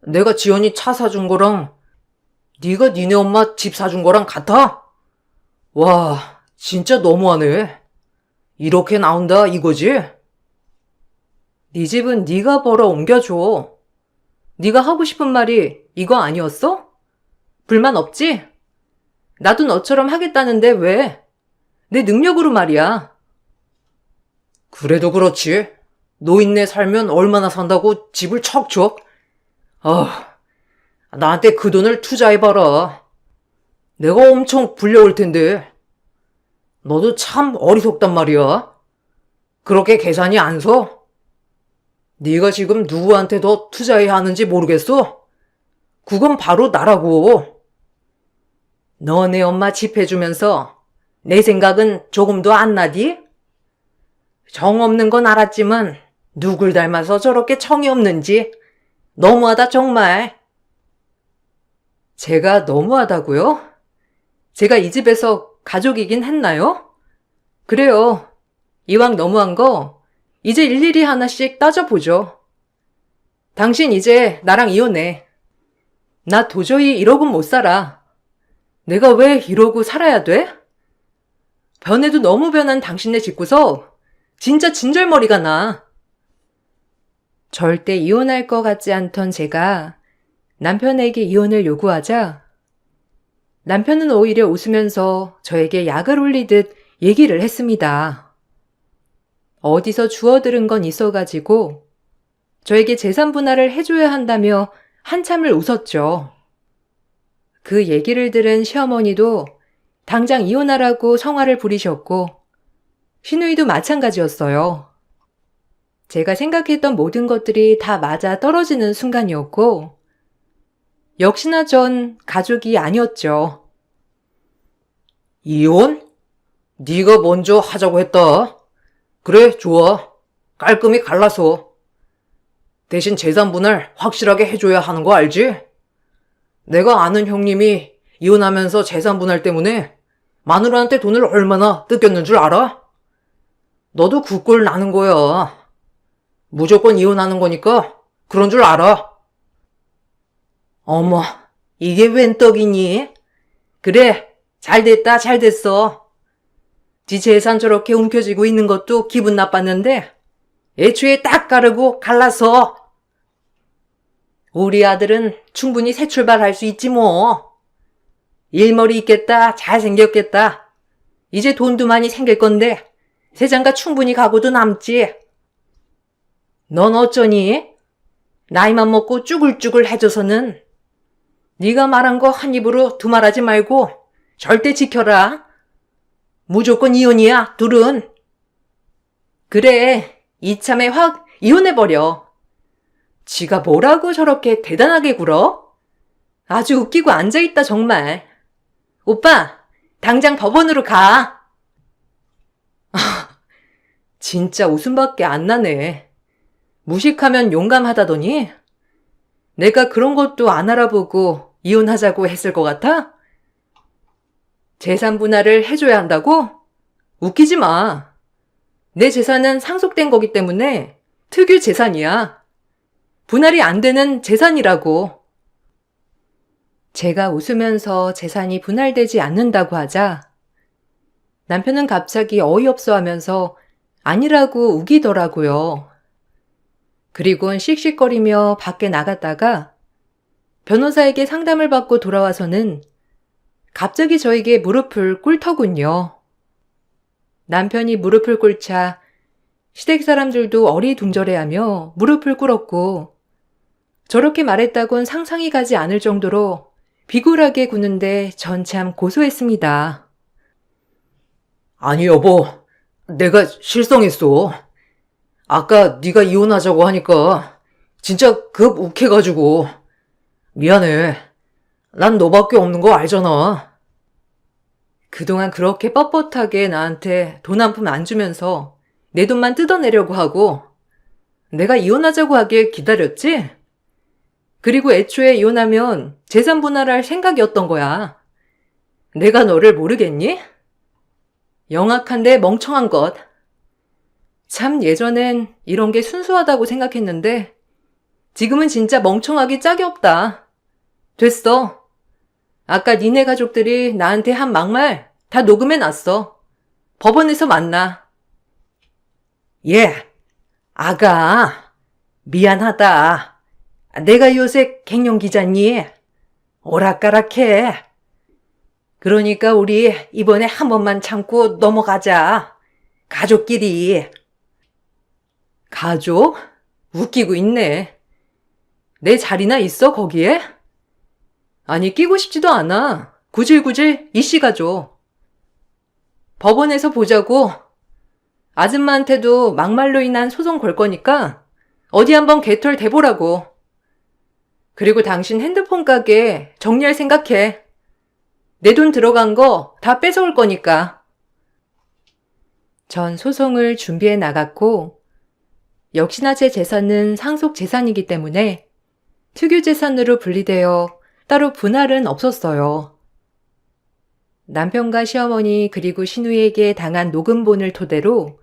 내가 지연이 차 사준 거랑 네가 니네 엄마 집 사준 거랑 같아? 와, 진짜 너무하네. 이렇게 나온다 이거지? 네 집은 네가 벌어 옮겨줘. 네가 하고 싶은 말이 이거 아니었어? 불만 없지? 나도 너처럼 하겠다는데 왜? 내 능력으로 말이야. 그래도 그렇지. 노인네 살면 얼마나 산다고 집을 척척. 나한테 그 돈을 투자해봐라. 내가 엄청 불려올 텐데. 너도 참 어리석단 말이야. 그렇게 계산이 안 서? 네가 지금 누구한테 더 투자해야 하는지 모르겠어? 그건 바로 나라고. 너네 엄마 집 해주면서 내 생각은 조금도 안 나디? 정 없는 건 알았지만 누굴 닮아서 저렇게 정이 없는지 너무하다 정말. 제가 너무하다고요? 제가 이 집에서 가족이긴 했나요? 그래요. 이왕 너무한 거 이제 일일이 하나씩 따져보죠. 당신 이제 나랑 이혼해. 나 도저히 이러고 못 살아. 내가 왜 이러고 살아야 돼? 변해도 너무 변한 당신네 집구석 진짜 진절머리가 나. 절대 이혼할 것 같지 않던 제가 남편에게 이혼을 요구하자 남편은 오히려 웃으면서 저에게 약을 올리듯 얘기를 했습니다. 어디서 주워들은 건 있어가지고 저에게 재산 분할을 해줘야 한다며 한참을 웃었죠. 그 얘기를 들은 시어머니도 당장 이혼하라고 성화를 부리셨고 시누이도 마찬가지였어요. 제가 생각했던 모든 것들이 다 맞아 떨어지는 순간이었고 역시나 전 가족이 아니었죠. 이혼? 네가 먼저 하자고 했다. 그래, 좋아. 깔끔히 갈라서. 대신 재산 분할 확실하게 해줘야 하는 거 알지? 내가 아는 형님이 이혼하면서 재산 분할 때문에 마누라한테 돈을 얼마나 뜯겼는 줄 알아? 너도 그 꼴 나는 거야. 무조건 이혼하는 거니까 그런 줄 알아. 어머, 이게 웬 떡이니? 그래, 잘 됐다, 잘 됐어. 지 재산 저렇게 움켜쥐고 있는 것도 기분 나빴는데 애초에 딱 가르고 갈라서. 우리 아들은 충분히 새 출발할 수 있지 뭐. 일머리 있겠다, 잘생겼겠다. 이제 돈도 많이 생길 건데 세장가 충분히 가고도 남지. 넌 어쩌니? 나이만 먹고 쭈글쭈글 해줘서는. 네가 말한 거 한 입으로 두말하지 말고 절대 지켜라. 무조건 이혼이야, 둘은. 그래, 이참에 확 이혼해버려. 지가 뭐라고 저렇게 대단하게 굴어? 아주 웃기고 앉아있다 정말. 오빠, 당장 법원으로 가. 진짜 웃음밖에 안 나네. 무식하면 용감하다더니 내가 그런 것도 안 알아보고 이혼하자고 했을 것 같아? 재산 분할을 해줘야 한다고? 웃기지 마. 내 재산은 상속된 거기 때문에 특유 재산이야. 분할이 안 되는 재산이라고. 제가 웃으면서 재산이 분할되지 않는다고 하자 남편은 갑자기 어이없어 하면서 아니라고 우기더라고요. 그리곤 씩씩거리며 밖에 나갔다가 변호사에게 상담을 받고 돌아와서는 갑자기 저에게 무릎을 꿇더군요. 남편이 무릎을 꿇자 시댁 사람들도 어리둥절해하며 무릎을 꿇었고 저렇게 말했다곤 상상이 가지 않을 정도로 비굴하게 구는데 전 참 고소했습니다. 아니 여보, 내가 실성했어. 아까 네가 이혼하자고 하니까 진짜 급 욱해가지고. 미안해. 난 너밖에 없는 거 알잖아. 그동안 그렇게 뻣뻣하게 나한테 돈 한 푼 안 주면서 내 돈만 뜯어내려고 하고 내가 이혼하자고 하길 기다렸지? 그리고 애초에 이혼하면 재산 분할할 생각이었던 거야. 내가 너를 모르겠니? 영악한데 멍청한 것. 참 예전엔 이런 게 순수하다고 생각했는데 지금은 진짜 멍청하기 짝이 없다. 됐어. 아까 니네 가족들이 나한테 한 막말 다 녹음해놨어. 법원에서 만나. 예, 아가, 미안하다. 내가 요새 갱년 기자니? 오락가락해. 그러니까 우리 이번에 한 번만 참고 넘어가자. 가족끼리. 가족? 웃기고 있네. 내 자리나 있어 거기에? 아니 끼고 싶지도 않아. 구질구질 이씨 가족. 법원에서 보자고. 아줌마한테도 막말로 인한 소송 걸 거니까 어디 한번 개털 대보라고. 그리고 당신 핸드폰 가게 정리할 생각해. 내 돈 들어간 거 다 뺏어올 거니까. 전 소송을 준비해 나갔고, 역시나 제 재산은 상속 재산이기 때문에 특유 재산으로 분리되어 따로 분할은 없었어요. 남편과 시어머니 그리고 시누이에게 당한 녹음본을 토대로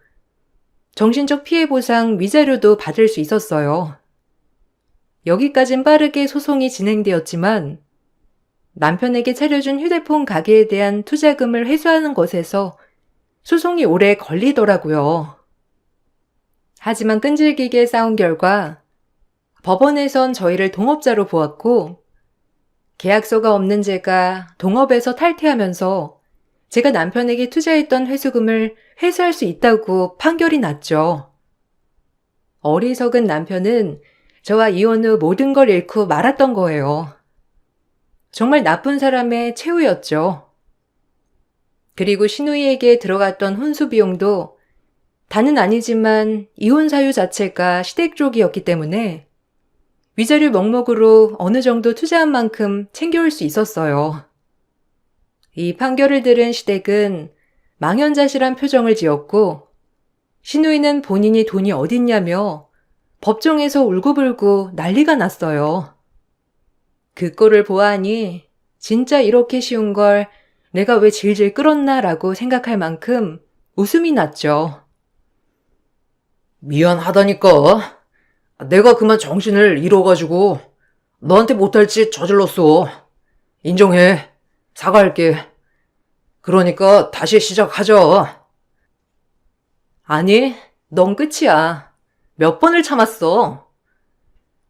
정신적 피해 보상 위자료도 받을 수 있었어요. 여기까진 빠르게 소송이 진행되었지만 남편에게 차려준 휴대폰 가게에 대한 투자금을 회수하는 것에서 소송이 오래 걸리더라고요. 하지만 끈질기게 싸운 결과 법원에선 저희를 동업자로 보았고 계약서가 없는 제가 동업에서 탈퇴하면서 제가 남편에게 투자했던 회수금을 회수할 수 있다고 판결이 났죠. 어리석은 남편은 저와 이혼 후 모든 걸 잃고 말았던 거예요. 정말 나쁜 사람의 최후였죠. 그리고 시누이에게 들어갔던 혼수 비용도 다는 아니지만 이혼 사유 자체가 시댁 쪽이었기 때문에 위자료 명목으로 어느 정도 투자한 만큼 챙겨올 수 있었어요. 이 판결을 들은 시댁은 망연자실한 표정을 지었고 시누이는 본인이 돈이 어딨냐며 법정에서 울고불고 난리가 났어요. 그 꼴을 보아하니 진짜 이렇게 쉬운 걸 내가 왜 질질 끌었나라고 생각할 만큼 웃음이 났죠. 미안하다니까. 내가 그만 정신을 잃어가지고 너한테 못할 짓 저질렀어. 인정해. 사과할게. 그러니까 다시 시작하자. 아니, 넌 끝이야. 몇 번을 참았어.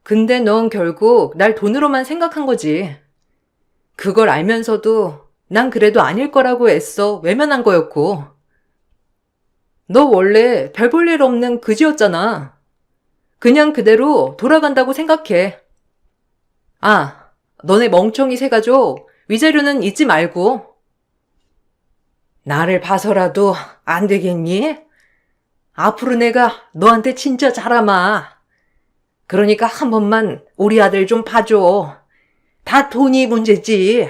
근데 넌 결국 날 돈으로만 생각한 거지. 그걸 알면서도 난 그래도 아닐 거라고 애써 외면한 거였고. 너 원래 별 볼 일 없는 그지였잖아. 그냥 그대로 돌아간다고 생각해. 아, 너네 멍청이 새 가족 위자료는 잊지 말고. 나를 봐서라도 안 되겠니? 앞으로 내가 너한테 진짜 잘하마. 그러니까 한 번만 우리 아들 좀 봐줘. 다 돈이 문제지.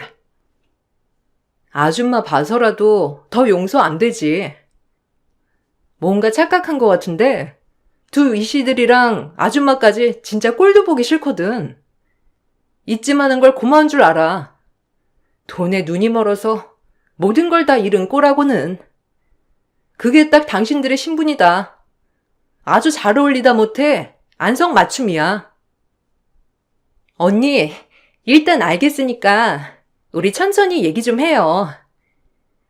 아줌마 봐서라도 더 용서 안 되지. 뭔가 착각한 것 같은데 두 이씨들이랑 아줌마까지 진짜 꼴도 보기 싫거든. 잊지 않은 걸 고마운 줄 알아. 돈에 눈이 멀어서 모든 걸 다 잃은 꼴하고는. 그게 딱 당신들의 신분이다. 아주 잘 어울리다 못해 안성맞춤이야. 언니, 일단 알겠으니까 우리 천천히 얘기 좀 해요.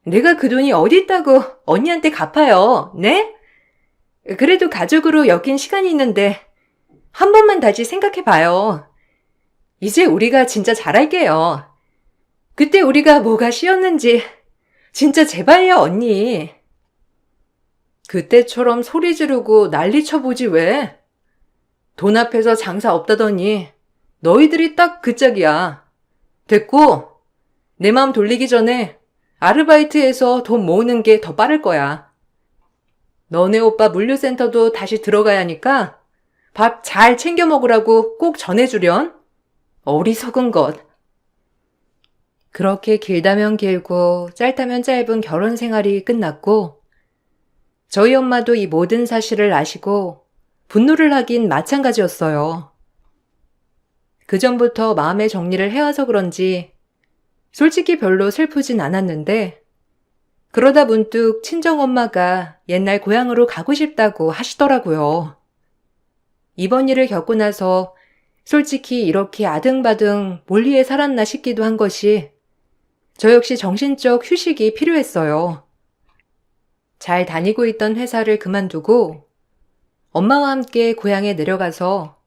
내가 그 돈이 어디 있다고 언니한테 갚아요, 네? 그래도 가족으로 엮인 시간이 있는데 한 번만 다시 생각해봐요. 이제 우리가 진짜 잘할게요. 그때 우리가 뭐가 쉬었는지 진짜 제발요, 언니. 그때처럼 소리 지르고 난리 쳐보지 왜? 돈 앞에서 장사 없다더니 너희들이 딱 그 짝이야. 됐고, 내 마음 돌리기 전에 아르바이트해서 돈 모으는 게 더 빠를 거야. 너네 오빠 물류센터도 다시 들어가야 하니까 밥 잘 챙겨 먹으라고 꼭 전해주련. 어리석은 것. 그렇게 길다면 길고 짧다면 짧은 결혼 생활이 끝났고 저희 엄마도 이 모든 사실을 아시고 분노를 하긴 마찬가지였어요. 그전부터 마음의 정리를 해와서 그런지 솔직히 별로 슬프진 않았는데 그러다 문득 친정엄마가 옛날 고향으로 가고 싶다고 하시더라고요. 이번 일을 겪고 나서 솔직히 이렇게 아등바등 몰리에 살았나 싶기도 한 것이 저 역시 정신적 휴식이 필요했어요. 잘 다니고 있던 회사를 그만두고 엄마와 함께 고향에 내려가서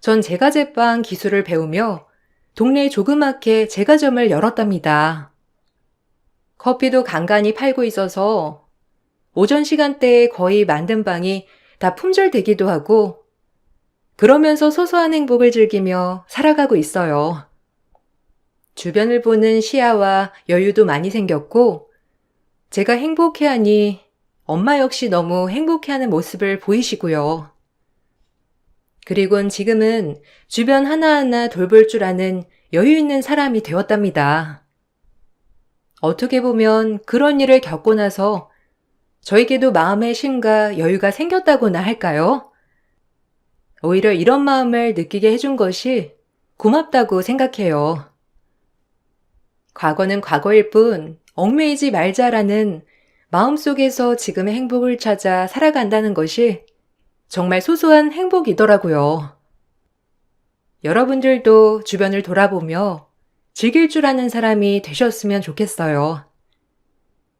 전 제과제빵 기술을 배우며 동네에 조그맣게 제과점을 열었답니다. 커피도 간간히 팔고 있어서 오전 시간대에 거의 만든 빵이 다 품절되기도 하고 그러면서 소소한 행복을 즐기며 살아가고 있어요. 주변을 보는 시야와 여유도 많이 생겼고 제가 행복해하니 엄마 역시 너무 행복해하는 모습을 보이시고요. 그리곤 지금은 주변 하나하나 돌볼 줄 아는 여유 있는 사람이 되었답니다. 어떻게 보면 그런 일을 겪고 나서 저에게도 마음의 쉼과 여유가 생겼다고나 할까요? 오히려 이런 마음을 느끼게 해준 것이 고맙다고 생각해요. 과거는 과거일 뿐 얽매이지 말자라는 마음속에서 지금의 행복을 찾아 살아간다는 것이 정말 소소한 행복이더라고요. 여러분들도 주변을 돌아보며 즐길 줄 아는 사람이 되셨으면 좋겠어요.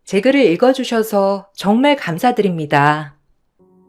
제 글을 읽어주셔서 정말 감사드립니다.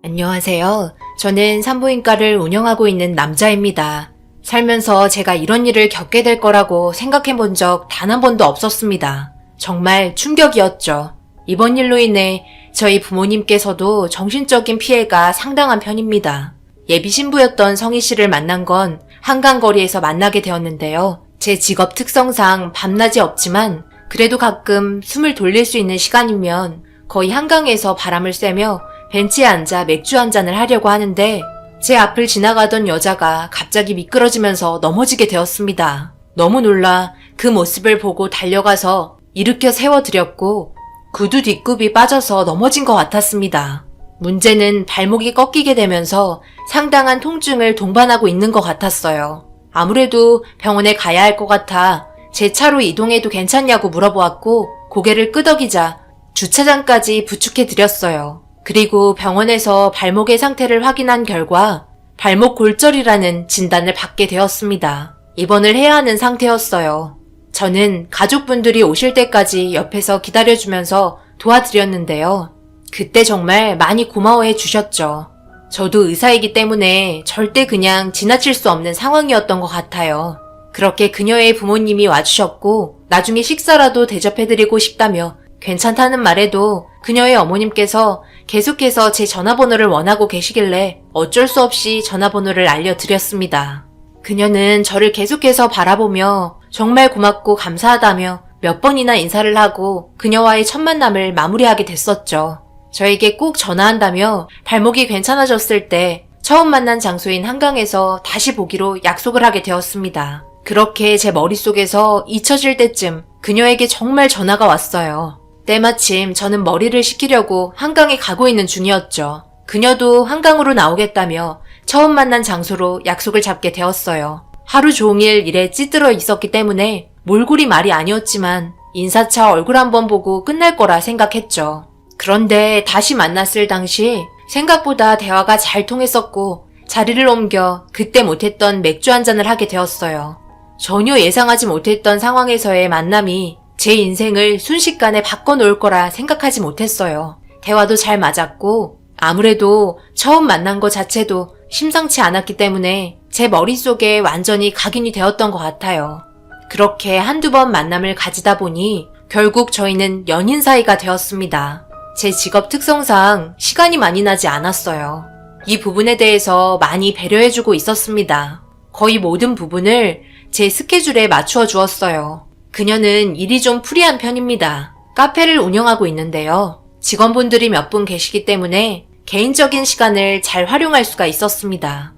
안녕하세요. 저는 산부인과를 운영하고 있는 남자입니다. 살면서 제가 이런 일을 겪게 될 거라고 생각해 본 적 단 한 번도 없었습니다. 정말 충격이었죠. 이번 일로 인해 저희 부모님께서도 정신적인 피해가 상당한 편입니다. 예비 신부였던 성희 씨를 만난 건 한강거리에서 만나게 되었는데요. 제 직업 특성상 밤낮이 없지만 그래도 가끔 숨을 돌릴 수 있는 시간이면 거의 한강에서 바람을 쐬며 벤치에 앉아 맥주 한 잔을 하려고 하는데 제 앞을 지나가던 여자가 갑자기 미끄러지면서 넘어지게 되었습니다. 너무 놀라 그 모습을 보고 달려가서 일으켜 세워드렸고 구두 뒷굽이 빠져서 넘어진 것 같았습니다. 문제는 발목이 꺾이게 되면서 상당한 통증을 동반하고 있는 것 같았어요. 아무래도 병원에 가야 할 것 같아 제 차로 이동해도 괜찮냐고 물어보았고 고개를 끄덕이자 주차장까지 부축해 드렸어요. 그리고 병원에서 발목의 상태를 확인한 결과 발목 골절이라는 진단을 받게 되었습니다. 입원을 해야 하는 상태였어요. 저는 가족분들이 오실 때까지 옆에서 기다려주면서 도와드렸는데요. 그때 정말 많이 고마워해 주셨죠. 저도 의사이기 때문에 절대 그냥 지나칠 수 없는 상황이었던 것 같아요. 그렇게 그녀의 부모님이 와주셨고 나중에 식사라도 대접해드리고 싶다며 괜찮다는 말에도 그녀의 어머님께서 계속해서 제 전화번호를 원하고 계시길래 어쩔 수 없이 전화번호를 알려드렸습니다. 그녀는 저를 계속해서 바라보며 정말 고맙고 감사하다며 몇 번이나 인사를 하고 그녀와의 첫 만남을 마무리하게 됐었죠. 저에게 꼭 전화한다며 발목이 괜찮아졌을 때 처음 만난 장소인 한강에서 다시 보기로 약속을 하게 되었습니다. 그렇게 제 머릿속에서 잊혀질 때쯤 그녀에게 정말 전화가 왔어요. 때마침 저는 머리를 식히려고 한강에 가고 있는 중이었죠. 그녀도 한강으로 나오겠다며 처음 만난 장소로 약속을 잡게 되었어요. 하루 종일 일에 찌들어 있었기 때문에 몰골이 말이 아니었지만 인사차 얼굴 한번 보고 끝날 거라 생각했죠. 그런데 다시 만났을 당시 생각보다 대화가 잘 통했었고 자리를 옮겨 그때 못했던 맥주 한 잔을 하게 되었어요. 전혀 예상하지 못했던 상황에서의 만남이 제 인생을 순식간에 바꿔놓을 거라 생각하지 못했어요. 대화도 잘 맞았고 아무래도 처음 만난 것 자체도 심상치 않았기 때문에 제 머릿속에 완전히 각인이 되었던 것 같아요. 그렇게 한두 번 만남을 가지다 보니 결국 저희는 연인 사이가 되었습니다. 제 직업 특성상 시간이 많이 나지 않았어요. 이 부분에 대해서 많이 배려해주고 있었습니다. 거의 모든 부분을 제 스케줄에 맞추어 주었어요. 그녀는 일이 좀 프리한 편입니다. 카페를 운영하고 있는데요. 직원분들이 몇 분 계시기 때문에 개인적인 시간을 잘 활용할 수가 있었습니다.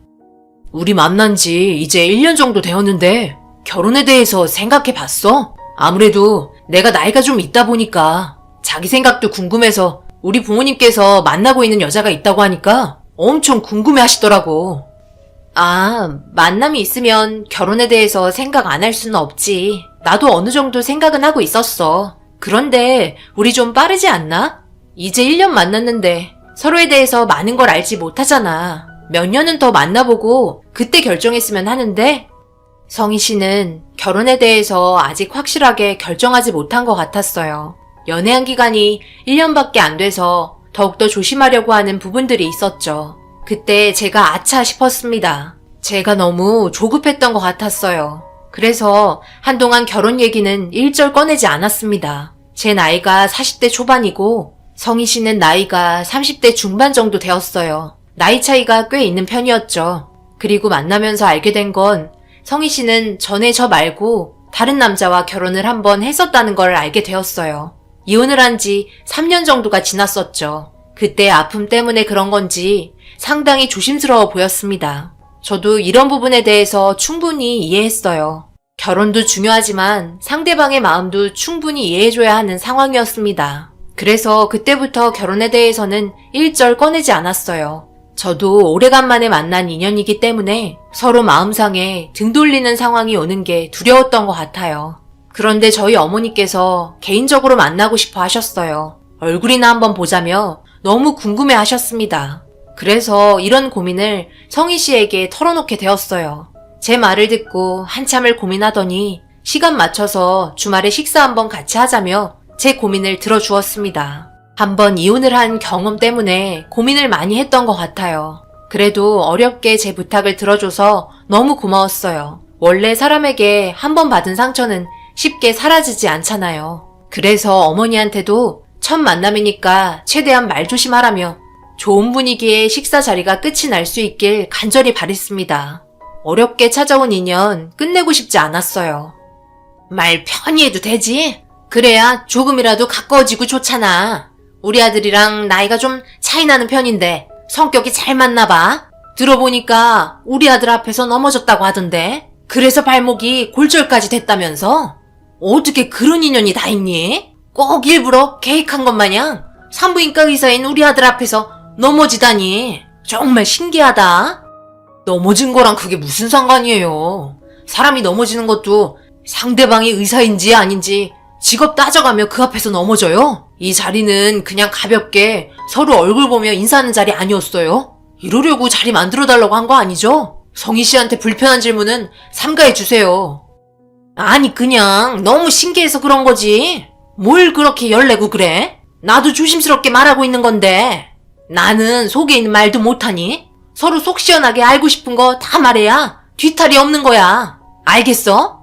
우리 만난 지 이제 1년 정도 되었는데 결혼에 대해서 생각해 봤어? 아무래도 내가 나이가 좀 있다 보니까 자기 생각도 궁금해서 우리 부모님께서 만나고 있는 여자가 있다고 하니까 엄청 궁금해 하시더라고. 아, 만남이 있으면 결혼에 대해서 생각 안 할 수는 없지. 나도 어느 정도 생각은 하고 있었어. 그런데 우리 좀 빠르지 않나? 이제 1년 만났는데 서로에 대해서 많은 걸 알지 못하잖아. 몇 년은 더 만나보고 그때 결정했으면 하는데 성희 씨는 결혼에 대해서 아직 확실하게 결정하지 못한 것 같았어요. 연애한 기간이 1년밖에 안 돼서 더욱더 조심하려고 하는 부분들이 있었죠. 그때 제가 아차 싶었습니다. 제가 너무 조급했던 것 같았어요. 그래서 한동안 결혼 얘기는 일절 꺼내지 않았습니다. 제 나이가 40대 초반이고 성희 씨는 나이가 30대 중반 정도 되었어요. 나이 차이가 꽤 있는 편이었죠. 그리고 만나면서 알게 된 건 성희 씨는 전에 저 말고 다른 남자와 결혼을 한번 했었다는 걸 알게 되었어요. 이혼을 한 지 3년 정도가 지났었죠. 그때 아픔 때문에 그런 건지 상당히 조심스러워 보였습니다. 저도 이런 부분에 대해서 충분히 이해했어요. 결혼도 중요하지만 상대방의 마음도 충분히 이해해줘야 하는 상황이었습니다. 그래서 그때부터 결혼에 대해서는 일절 꺼내지 않았어요. 저도 오래간만에 만난 인연이기 때문에 서로 마음상에 등 돌리는 상황이 오는 게 두려웠던 것 같아요. 그런데 저희 어머니께서 개인적으로 만나고 싶어 하셨어요. 얼굴이나 한번 보자며 너무 궁금해 하셨습니다. 그래서 이런 고민을 성희 씨에게 털어놓게 되었어요. 제 말을 듣고 한참을 고민하더니 시간 맞춰서 주말에 식사 한번 같이 하자며 제 고민을 들어주었습니다. 한번 이혼을 한 경험 때문에 고민을 많이 했던 것 같아요. 그래도 어렵게 제 부탁을 들어줘서 너무 고마웠어요. 원래 사람에게 한번 받은 상처는 쉽게 사라지지 않잖아요. 그래서 어머니한테도 첫 만남이니까 최대한 말 조심하라며 좋은 분위기의 식사 자리가 끝이 날 수 있길 간절히 바랬습니다. 어렵게 찾아온 인연 끝내고 싶지 않았어요. 말 편히 해도 되지? 그래야 조금이라도 가까워지고 좋잖아. 우리 아들이랑 나이가 좀 차이 나는 편인데 성격이 잘 맞나 봐. 들어보니까 우리 아들 앞에서 넘어졌다고 하던데. 그래서 발목이 골절까지 됐다면서? 어떻게 그런 인연이 다 있니? 꼭 일부러 계획한 것 마냥 산부인과 의사인 우리 아들 앞에서 넘어지다니. 정말 신기하다. 넘어진 거랑 그게 무슨 상관이에요. 사람이 넘어지는 것도 상대방이 의사인지 아닌지 직업 따져가며 그 앞에서 넘어져요? 이 자리는 그냥 가볍게 서로 얼굴 보며 인사하는 자리 아니었어요? 이러려고 자리 만들어달라고 한 거 아니죠? 성희 씨한테 불편한 질문은 삼가해 주세요. 아니 그냥 너무 신기해서 그런 거지. 뭘 그렇게 열내고 그래? 나도 조심스럽게 말하고 있는 건데. 나는 속에 있는 말도 못하니? 서로 속 시원하게 알고 싶은 거 다 말해야 뒤탈이 없는 거야. 알겠어?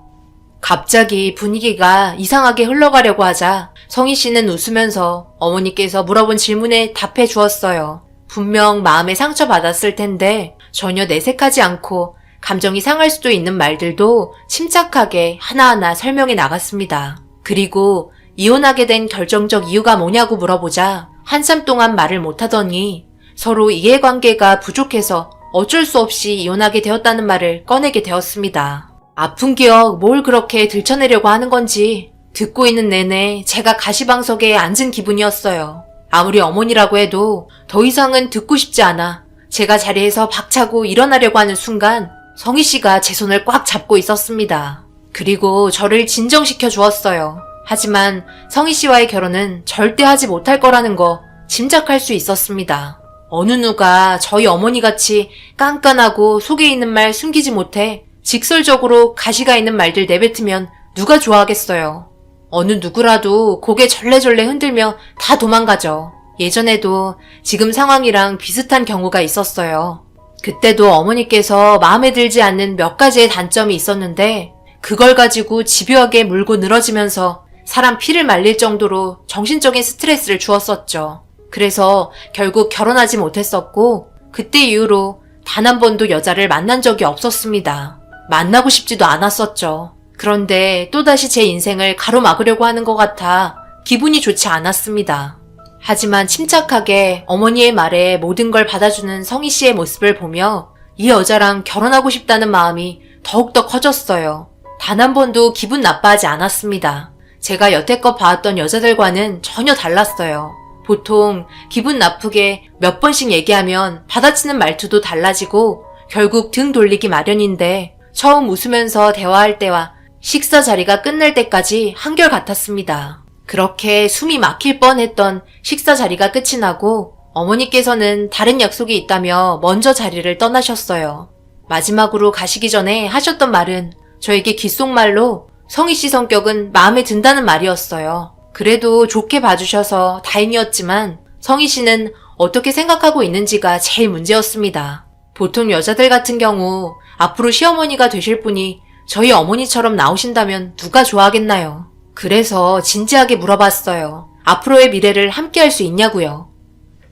갑자기 분위기가 이상하게 흘러가려고 하자 성희 씨는 웃으면서 어머니께서 물어본 질문에 답해 주었어요. 분명 마음에 상처받았을 텐데 전혀 내색하지 않고 감정이 상할 수도 있는 말들도 침착하게 하나하나 설명해 나갔습니다. 그리고 이혼하게 된 결정적 이유가 뭐냐고 물어보자 한참 동안 말을 못하더니 서로 이해관계가 부족해서 어쩔 수 없이 이혼하게 되었다는 말을 꺼내게 되었습니다. 아픈 기억 뭘 그렇게 들춰내려고 하는 건지 듣고 있는 내내 제가 가시방석에 앉은 기분이었어요. 아무리 어머니라고 해도 더 이상은 듣고 싶지 않아 제가 자리에서 박차고 일어나려고 하는 순간 성희 씨가 제 손을 꽉 잡고 있었습니다. 그리고 저를 진정시켜 주었어요. 하지만 성희 씨와의 결혼은 절대 하지 못할 거라는 거 짐작할 수 있었습니다. 어느 누가 저희 어머니같이 깐깐하고 속에 있는 말 숨기지 못해 직설적으로 가시가 있는 말들 내뱉으면 누가 좋아하겠어요. 어느 누구라도 고개 절레절레 흔들며 다 도망가죠. 예전에도 지금 상황이랑 비슷한 경우가 있었어요. 그때도 어머니께서 마음에 들지 않는 몇 가지의 단점이 있었는데 그걸 가지고 집요하게 물고 늘어지면서 사람 피를 말릴 정도로 정신적인 스트레스를 주었었죠. 그래서 결국 결혼하지 못했었고 그때 이후로 단 한 번도 여자를 만난 적이 없었습니다. 만나고 싶지도 않았었죠. 그런데 또다시 제 인생을 가로막으려고 하는 것 같아 기분이 좋지 않았습니다. 하지만 침착하게 어머니의 말에 모든 걸 받아주는 성희 씨의 모습을 보며 이 여자랑 결혼하고 싶다는 마음이 더욱더 커졌어요. 단 한 번도 기분 나빠하지 않았습니다. 제가 여태껏 봐왔던 여자들과는 전혀 달랐어요. 보통 기분 나쁘게 몇 번씩 얘기하면 받아치는 말투도 달라지고 결국 등 돌리기 마련인데 처음 웃으면서 대화할 때와 식사 자리가 끝날 때까지 한결같았습니다. 그렇게 숨이 막힐 뻔했던 식사 자리가 끝이 나고 어머니께서는 다른 약속이 있다며 먼저 자리를 떠나셨어요. 마지막으로 가시기 전에 하셨던 말은 저에게 귓속말로 성희 씨 성격은 마음에 든다는 말이었어요. 그래도 좋게 봐주셔서 다행이었지만 성희 씨는 어떻게 생각하고 있는지가 제일 문제였습니다. 보통 여자들 같은 경우 앞으로 시어머니가 되실 분이 저희 어머니처럼 나오신다면 누가 좋아하겠나요? 그래서 진지하게 물어봤어요. 앞으로의 미래를 함께 할 수 있냐고요.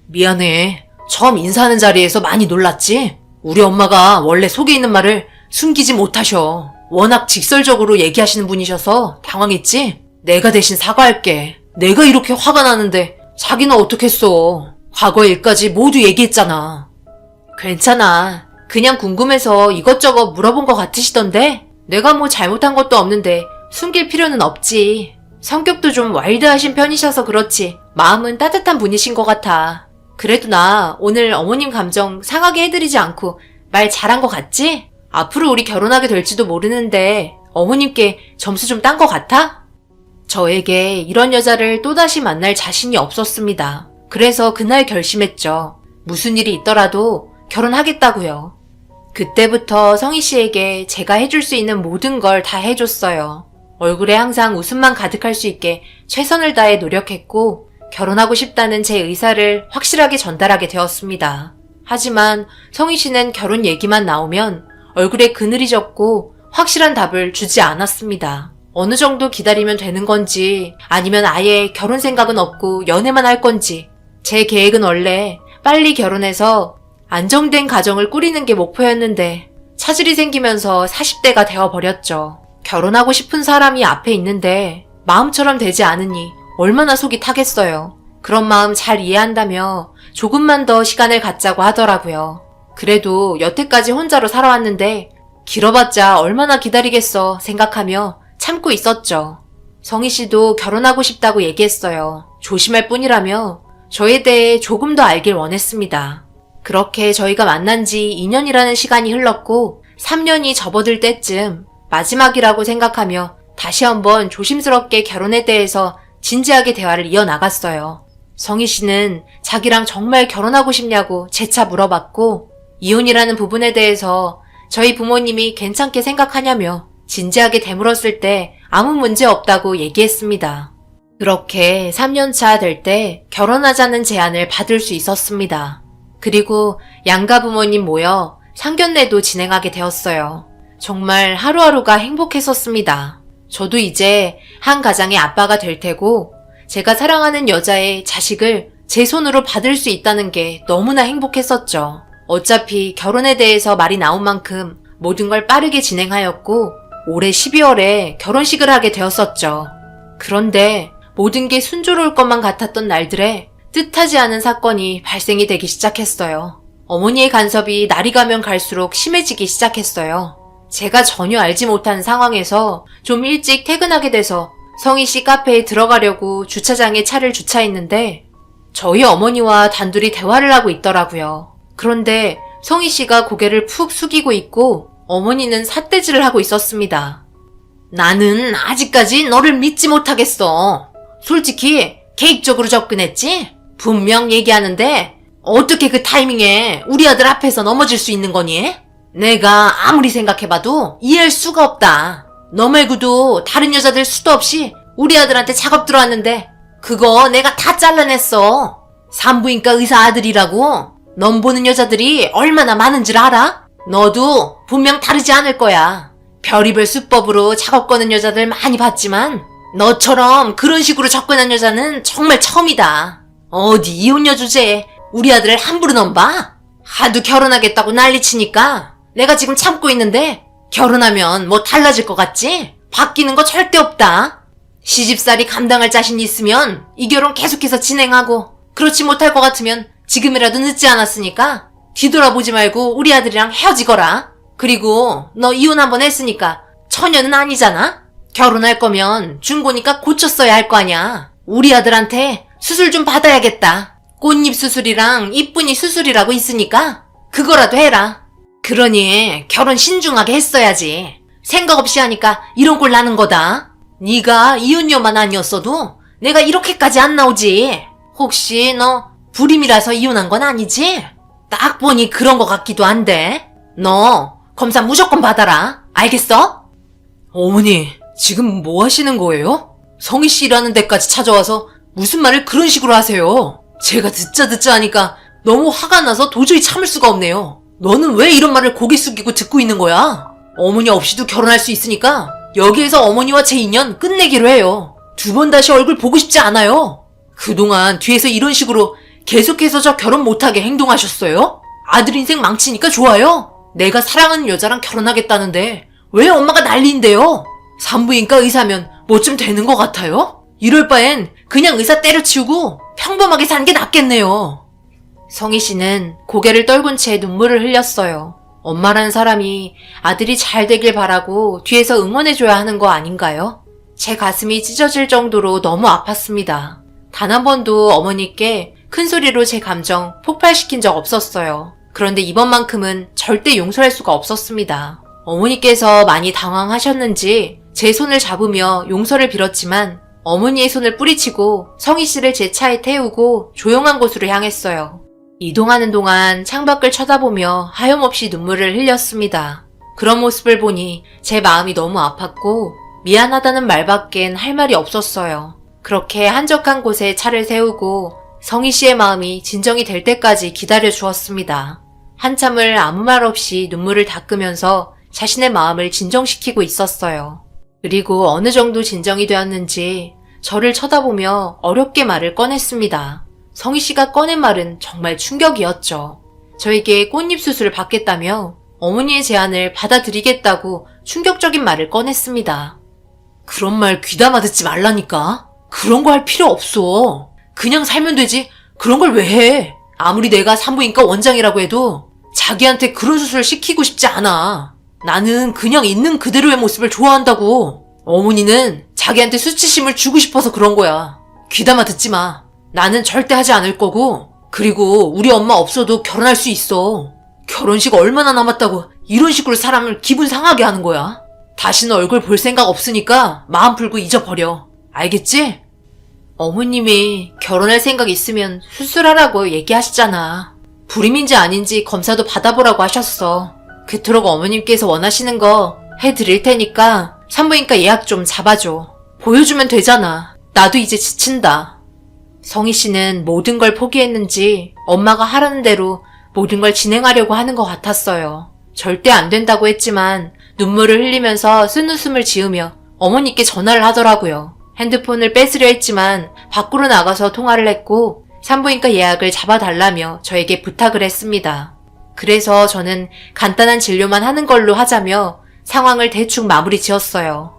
미안해. 처음 인사하는 자리에서 많이 놀랐지? 우리 엄마가 원래 속에 있는 말을 숨기지 못하셔. 워낙 직설적으로 얘기하시는 분이셔서 당황했지? 내가 대신 사과할게. 내가 이렇게 화가 나는데 자기는 어떡했어. 과거 일까지 모두 얘기했잖아. 괜찮아. 그냥 궁금해서 이것저것 물어본 것 같으시던데? 내가 뭐 잘못한 것도 없는데 숨길 필요는 없지. 성격도 좀 와일드하신 편이셔서 그렇지 마음은 따뜻한 분이신 것 같아. 그래도 나 오늘 어머님 감정 상하게 해드리지 않고 말 잘한 것 같지? 앞으로 우리 결혼하게 될지도 모르는데 어머님께 점수 좀 딴 것 같아? 저에게 이런 여자를 또다시 만날 자신이 없었습니다. 그래서 그날 결심했죠. 무슨 일이 있더라도 결혼하겠다고요. 그때부터 성희 씨에게 제가 해줄 수 있는 모든 걸 다 해줬어요. 얼굴에 항상 웃음만 가득할 수 있게 최선을 다해 노력했고 결혼하고 싶다는 제 의사를 확실하게 전달하게 되었습니다. 하지만 성희 씨는 결혼 얘기만 나오면 얼굴에 그늘이 졌고 확실한 답을 주지 않았습니다. 어느 정도 기다리면 되는 건지 아니면 아예 결혼 생각은 없고 연애만 할 건지 제 계획은 원래 빨리 결혼해서 안정된 가정을 꾸리는 게 목표였는데 차질이 생기면서 40대가 되어버렸죠. 결혼하고 싶은 사람이 앞에 있는데 마음처럼 되지 않으니 얼마나 속이 타겠어요. 그런 마음 잘 이해한다며 조금만 더 시간을 갖자고 하더라고요. 그래도 여태까지 혼자로 살아왔는데 길어봤자 얼마나 기다리겠어 생각하며 참고 있었죠. 성희 씨도 결혼하고 싶다고 얘기했어요. 조심할 뿐이라며 저에 대해 조금 더 알길 원했습니다. 그렇게 저희가 만난 지 2년이라는 시간이 흘렀고 3년이 접어들 때쯤 마지막이라고 생각하며 다시 한번 조심스럽게 결혼에 대해서 진지하게 대화를 이어나갔어요. 성희 씨는 자기랑 정말 결혼하고 싶냐고 재차 물어봤고 이혼이라는 부분에 대해서 저희 부모님이 괜찮게 생각하냐며 진지하게 되물었을 때 아무 문제 없다고 얘기했습니다. 그렇게 3년차 될 때 결혼하자는 제안을 받을 수 있었습니다. 그리고 양가 부모님 모여 상견례도 진행하게 되었어요. 정말 하루하루가 행복했었습니다. 저도 이제 한 가장의 아빠가 될 테고 제가 사랑하는 여자의 자식을 제 손으로 받을 수 있다는 게 너무나 행복했었죠. 어차피 결혼에 대해서 말이 나온 만큼 모든 걸 빠르게 진행하였고 올해 12월에 결혼식을 하게 되었었죠. 그런데 모든 게 순조로울 것만 같았던 날들에 뜻하지 않은 사건이 발생이 되기 시작했어요. 어머니의 간섭이 날이 가면 갈수록 심해지기 시작했어요. 제가 전혀 알지 못한 상황에서 좀 일찍 퇴근하게 돼서 성희 씨 카페에 들어가려고 주차장에 차를 주차했는데 저희 어머니와 단둘이 대화를 하고 있더라고요. 그런데 성희 씨가 고개를 푹 숙이고 있고 어머니는 삿대질을 하고 있었습니다. 나는 아직까지 너를 믿지 못하겠어. 솔직히 계획적으로 접근했지? 분명 얘기하는데 어떻게 그 타이밍에 우리 아들 앞에서 넘어질 수 있는 거니? 내가 아무리 생각해봐도 이해할 수가 없다. 너 말고도 다른 여자들 수도 없이 우리 아들한테 작업 들어왔는데 그거 내가 다 잘라냈어. 산부인과 의사 아들이라고. 넌 보는 여자들이 얼마나 많은 줄 알아? 너도 분명 다르지 않을 거야. 별의별 수법으로 작업 거는 여자들 많이 봤지만 너처럼 그런 식으로 접근한 여자는 정말 처음이다. 어디 이혼녀 주제에 우리 아들을 함부로 넘봐? 하도 결혼하겠다고 난리치니까 내가 지금 참고 있는데 결혼하면 뭐 달라질 것 같지? 바뀌는 거 절대 없다. 시집살이 감당할 자신이 있으면 이 결혼 계속해서 진행하고 그렇지 못할 것 같으면 지금이라도 늦지 않았으니까 뒤돌아보지 말고 우리 아들이랑 헤어지거라. 그리고 너 이혼 한번 했으니까 처녀는 아니잖아? 결혼할 거면 중고니까 고쳤어야 할 거 아냐. 우리 아들한테 수술 좀 받아야겠다. 꽃잎 수술이랑 이쁜이 수술이라고 있으니까 그거라도 해라. 그러니 결혼 신중하게 했어야지. 생각 없이 하니까 이런 꼴 나는 거다. 네가 이혼녀만 아니었어도 내가 이렇게까지 안 나오지. 혹시 너 불임이라서 이혼한 건 아니지? 딱 보니 그런 것 같기도 한데. 너 검사 무조건 받아라. 알겠어? 어머니, 지금 뭐 하시는 거예요? 성희 씨라는 데까지 찾아와서 무슨 말을 그런 식으로 하세요? 제가 듣자 하니까 너무 화가 나서 도저히 참을 수가 없네요. 너는 왜 이런 말을 고개 숙이고 듣고 있는 거야? 어머니 없이도 결혼할 수 있으니까 여기에서 어머니와 제 인연 끝내기로 해요. 두 번 다시 얼굴 보고 싶지 않아요. 그동안 뒤에서 이런 식으로 계속해서 저 결혼 못하게 행동하셨어요? 아들 인생 망치니까 좋아요? 내가 사랑하는 여자랑 결혼하겠다는데 왜 엄마가 난리인데요? 산부인과 의사면 뭐 좀 되는 것 같아요? 이럴 바엔 그냥 의사 때려치우고 평범하게 사는 게 낫겠네요. 성희 씨는 고개를 떨군 채 눈물을 흘렸어요. 엄마라는 사람이 아들이 잘 되길 바라고 뒤에서 응원해줘야 하는 거 아닌가요? 제 가슴이 찢어질 정도로 너무 아팠습니다. 단 한 번도 어머니께 큰 소리로 제 감정 폭발시킨 적 없었어요. 그런데 이번만큼은 절대 용서할 수가 없었습니다. 어머니께서 많이 당황하셨는지 제 손을 잡으며 용서를 빌었지만 어머니의 손을 뿌리치고 성희 씨를 제 차에 태우고 조용한 곳으로 향했어요. 이동하는 동안 창밖을 쳐다보며 하염없이 눈물을 흘렸습니다. 그런 모습을 보니 제 마음이 너무 아팠고 미안하다는 말밖엔 할 말이 없었어요. 그렇게 한적한 곳에 차를 세우고 성희 씨의 마음이 진정이 될 때까지 기다려 주었습니다. 한참을 아무 말 없이 눈물을 닦으면서 자신의 마음을 진정시키고 있었어요. 그리고 어느 정도 진정이 되었는지 저를 쳐다보며 어렵게 말을 꺼냈습니다. 성희 씨가 꺼낸 말은 정말 충격이었죠. 저에게 꽃잎 수술을 받겠다며 어머니의 제안을 받아들이겠다고 충격적인 말을 꺼냈습니다. 그런 말 귀담아 듣지 말라니까. 그런 거 할 필요 없어. 그냥 살면 되지. 그런 걸 왜 해? 아무리 내가 산부인과 원장이라고 해도 자기한테 그런 수술을 시키고 싶지 않아. 나는 그냥 있는 그대로의 모습을 좋아한다고. 어머니는 자기한테 수치심을 주고 싶어서 그런 거야. 귀담아 듣지 마. 나는 절대 하지 않을 거고, 그리고 우리 엄마 없어도 결혼할 수 있어. 결혼식 얼마나 남았다고 이런 식으로 사람을 기분 상하게 하는 거야. 다시는 얼굴 볼 생각 없으니까 마음 풀고 잊어버려. 알겠지? 어머님이 결혼할 생각 있으면 수술하라고 얘기하시잖아. 불임인지 아닌지 검사도 받아보라고 하셨어. 그토록 어머님께서 원하시는 거 해드릴 테니까 산부인과 예약 좀 잡아줘. 보여주면 되잖아. 나도 이제 지친다. 성희 씨는 모든 걸 포기했는지 엄마가 하라는 대로 모든 걸 진행하려고 하는 것 같았어요. 절대 안 된다고 했지만 눈물을 흘리면서 쓴웃음을 지으며 어머니께 전화를 하더라고요. 핸드폰을 뺏으려 했지만 밖으로 나가서 통화를 했고 산부인과 예약을 잡아달라며 저에게 부탁을 했습니다. 그래서 저는 간단한 진료만 하는 걸로 하자며 상황을 대충 마무리 지었어요.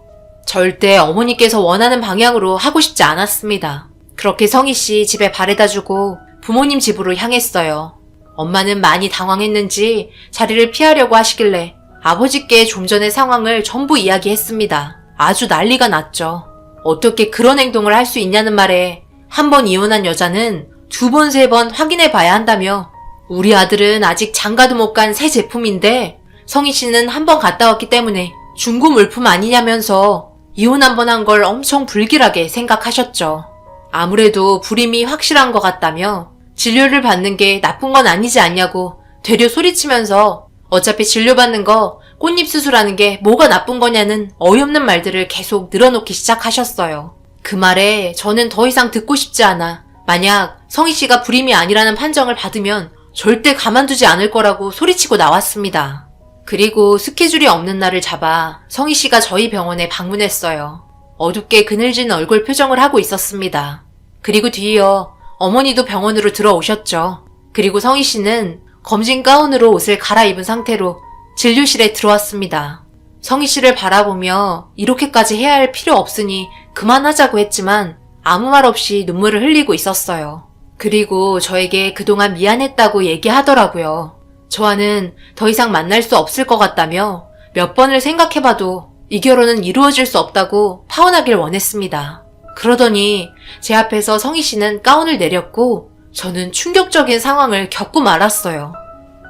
절대 어머니께서 원하는 방향으로 하고 싶지 않았습니다. 그렇게 성희 씨 집에 바래다주고 부모님 집으로 향했어요. 엄마는 많이 당황했는지 자리를 피하려고 하시길래 아버지께 좀 전의 상황을 전부 이야기했습니다. 아주 난리가 났죠. 어떻게 그런 행동을 할 수 있냐는 말에 한 번 이혼한 여자는 두 번, 세 번 확인해 봐야 한다며 우리 아들은 아직 장가도 못 간 새 제품인데 성희 씨는 한 번 갔다 왔기 때문에 중고 물품 아니냐면서 이혼 한 번 한 걸 엄청 불길하게 생각하셨죠. 아무래도 불임이 확실한 것 같다며 진료를 받는 게 나쁜 건 아니지 않냐고 되려 소리치면서 어차피 진료받는 거 꽃잎 수술하는 게 뭐가 나쁜 거냐는 어이없는 말들을 계속 늘어놓기 시작하셨어요. 그 말에 저는 더 이상 듣고 싶지 않아 만약 성희 씨가 불임이 아니라는 판정을 받으면 절대 가만두지 않을 거라고 소리치고 나왔습니다. 그리고 스케줄이 없는 날을 잡아 성희 씨가 저희 병원에 방문했어요. 어둡게 그늘진 얼굴 표정을 하고 있었습니다. 그리고 뒤이어 어머니도 병원으로 들어오셨죠. 그리고 성희 씨는 검진 가운으로 옷을 갈아입은 상태로 진료실에 들어왔습니다. 성희 씨를 바라보며 이렇게까지 해야 할 필요 없으니 그만하자고 했지만 아무 말 없이 눈물을 흘리고 있었어요. 그리고 저에게 그동안 미안했다고 얘기하더라고요. 저와는 더 이상 만날 수 없을 것 같다며 몇 번을 생각해봐도 이 결혼은 이루어질 수 없다고 파혼하길 원했습니다. 그러더니 제 앞에서 성희 씨는 가운을 내렸고 저는 충격적인 상황을 겪고 말았어요.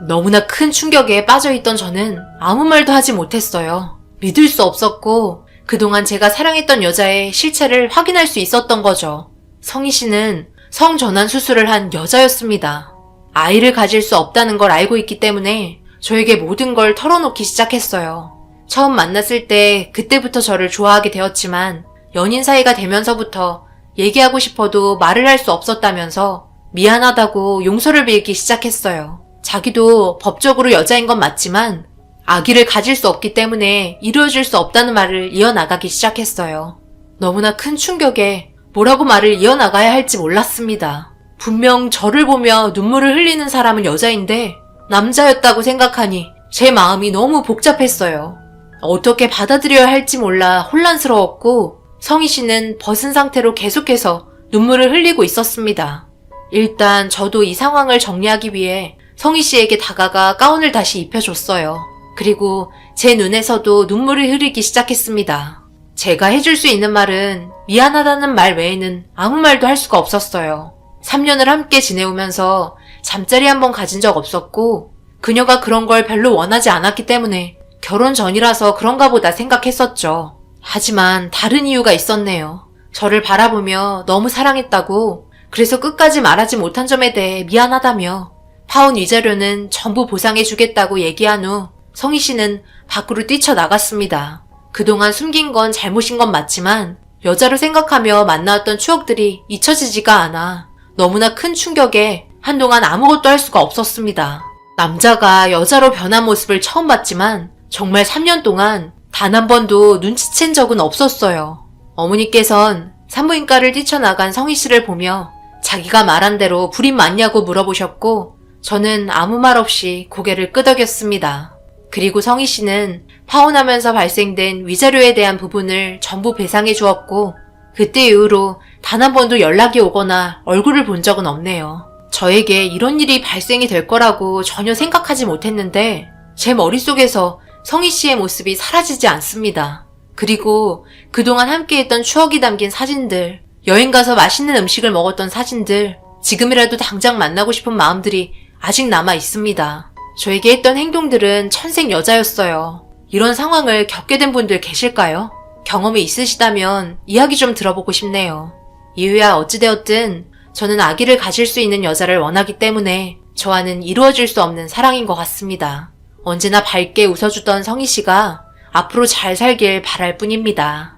너무나 큰 충격에 빠져있던 저는 아무 말도 하지 못했어요. 믿을 수 없었고 그동안 제가 사랑했던 여자의 실체를 확인할 수 있었던 거죠. 성희 씨는 성전환 수술을 한 여자였습니다. 아이를 가질 수 없다는 걸 알고 있기 때문에 저에게 모든 걸 털어놓기 시작했어요. 처음 만났을 때 그때부터 저를 좋아하게 되었지만 연인 사이가 되면서부터 얘기하고 싶어도 말을 할 수 없었다면서 미안하다고 용서를 빌기 시작했어요. 자기도 법적으로 여자인 건 맞지만 아기를 가질 수 없기 때문에 이루어질 수 없다는 말을 이어나가기 시작했어요. 너무나 큰 충격에 뭐라고 말을 이어나가야 할지 몰랐습니다. 분명 저를 보며 눈물을 흘리는 사람은 여자인데 남자였다고 생각하니 제 마음이 너무 복잡했어요. 어떻게 받아들여야 할지 몰라 혼란스러웠고 성희 씨는 벗은 상태로 계속해서 눈물을 흘리고 있었습니다. 일단 저도 이 상황을 정리하기 위해 성희 씨에게 다가가 가운을 다시 입혀줬어요. 그리고 제 눈에서도 눈물이 흐르기 시작했습니다. 제가 해줄 수 있는 말은 미안하다는 말 외에는 아무 말도 할 수가 없었어요. 3년을 함께 지내오면서 잠자리 한 번 가진 적 없었고 그녀가 그런 걸 별로 원하지 않았기 때문에 결혼 전이라서 그런가 보다 생각했었죠. 하지만 다른 이유가 있었네요. 저를 바라보며 너무 사랑했다고, 그래서 끝까지 말하지 못한 점에 대해 미안하다며 파혼 위자료는 전부 보상해주겠다고 얘기한 후 성희 씨는 밖으로 뛰쳐나갔습니다. 그동안 숨긴 건 잘못인 건 맞지만 여자로 생각하며 만나왔던 추억들이 잊혀지지가 않아 너무나 큰 충격에 한동안 아무것도 할 수가 없었습니다. 남자가 여자로 변한 모습을 처음 봤지만 정말 3년 동안 단 한 번도 눈치챈 적은 없었어요. 어머니께선 산부인과를 뛰쳐나간 성희 씨를 보며 자기가 말한 대로 불임 맞냐고 물어보셨고 저는 아무 말 없이 고개를 끄덕였습니다. 그리고 성희 씨는 파혼하면서 발생된 위자료에 대한 부분을 전부 배상해 주었고 그때 이후로 단 한 번도 연락이 오거나 얼굴을 본 적은 없네요. 저에게 이런 일이 발생이 될 거라고 전혀 생각하지 못했는데 제 머릿속에서 성희 씨의 모습이 사라지지 않습니다. 그리고 그동안 함께했던 추억이 담긴 사진들, 여행 가서 맛있는 음식을 먹었던 사진들, 지금이라도 당장 만나고 싶은 마음들이 아직 남아 있습니다. 저에게 했던 행동들은 천생 여자였어요. 이런 상황을 겪게 된 분들 계실까요? 경험이 있으시다면 이야기 좀 들어보고 싶네요. 이유야 어찌되었든 저는 아기를 가질 수 있는 여자를 원하기 때문에 저와는 이루어질 수 없는 사랑인 것 같습니다. 언제나 밝게 웃어주던 성희 씨가 앞으로 잘 살길 바랄 뿐입니다.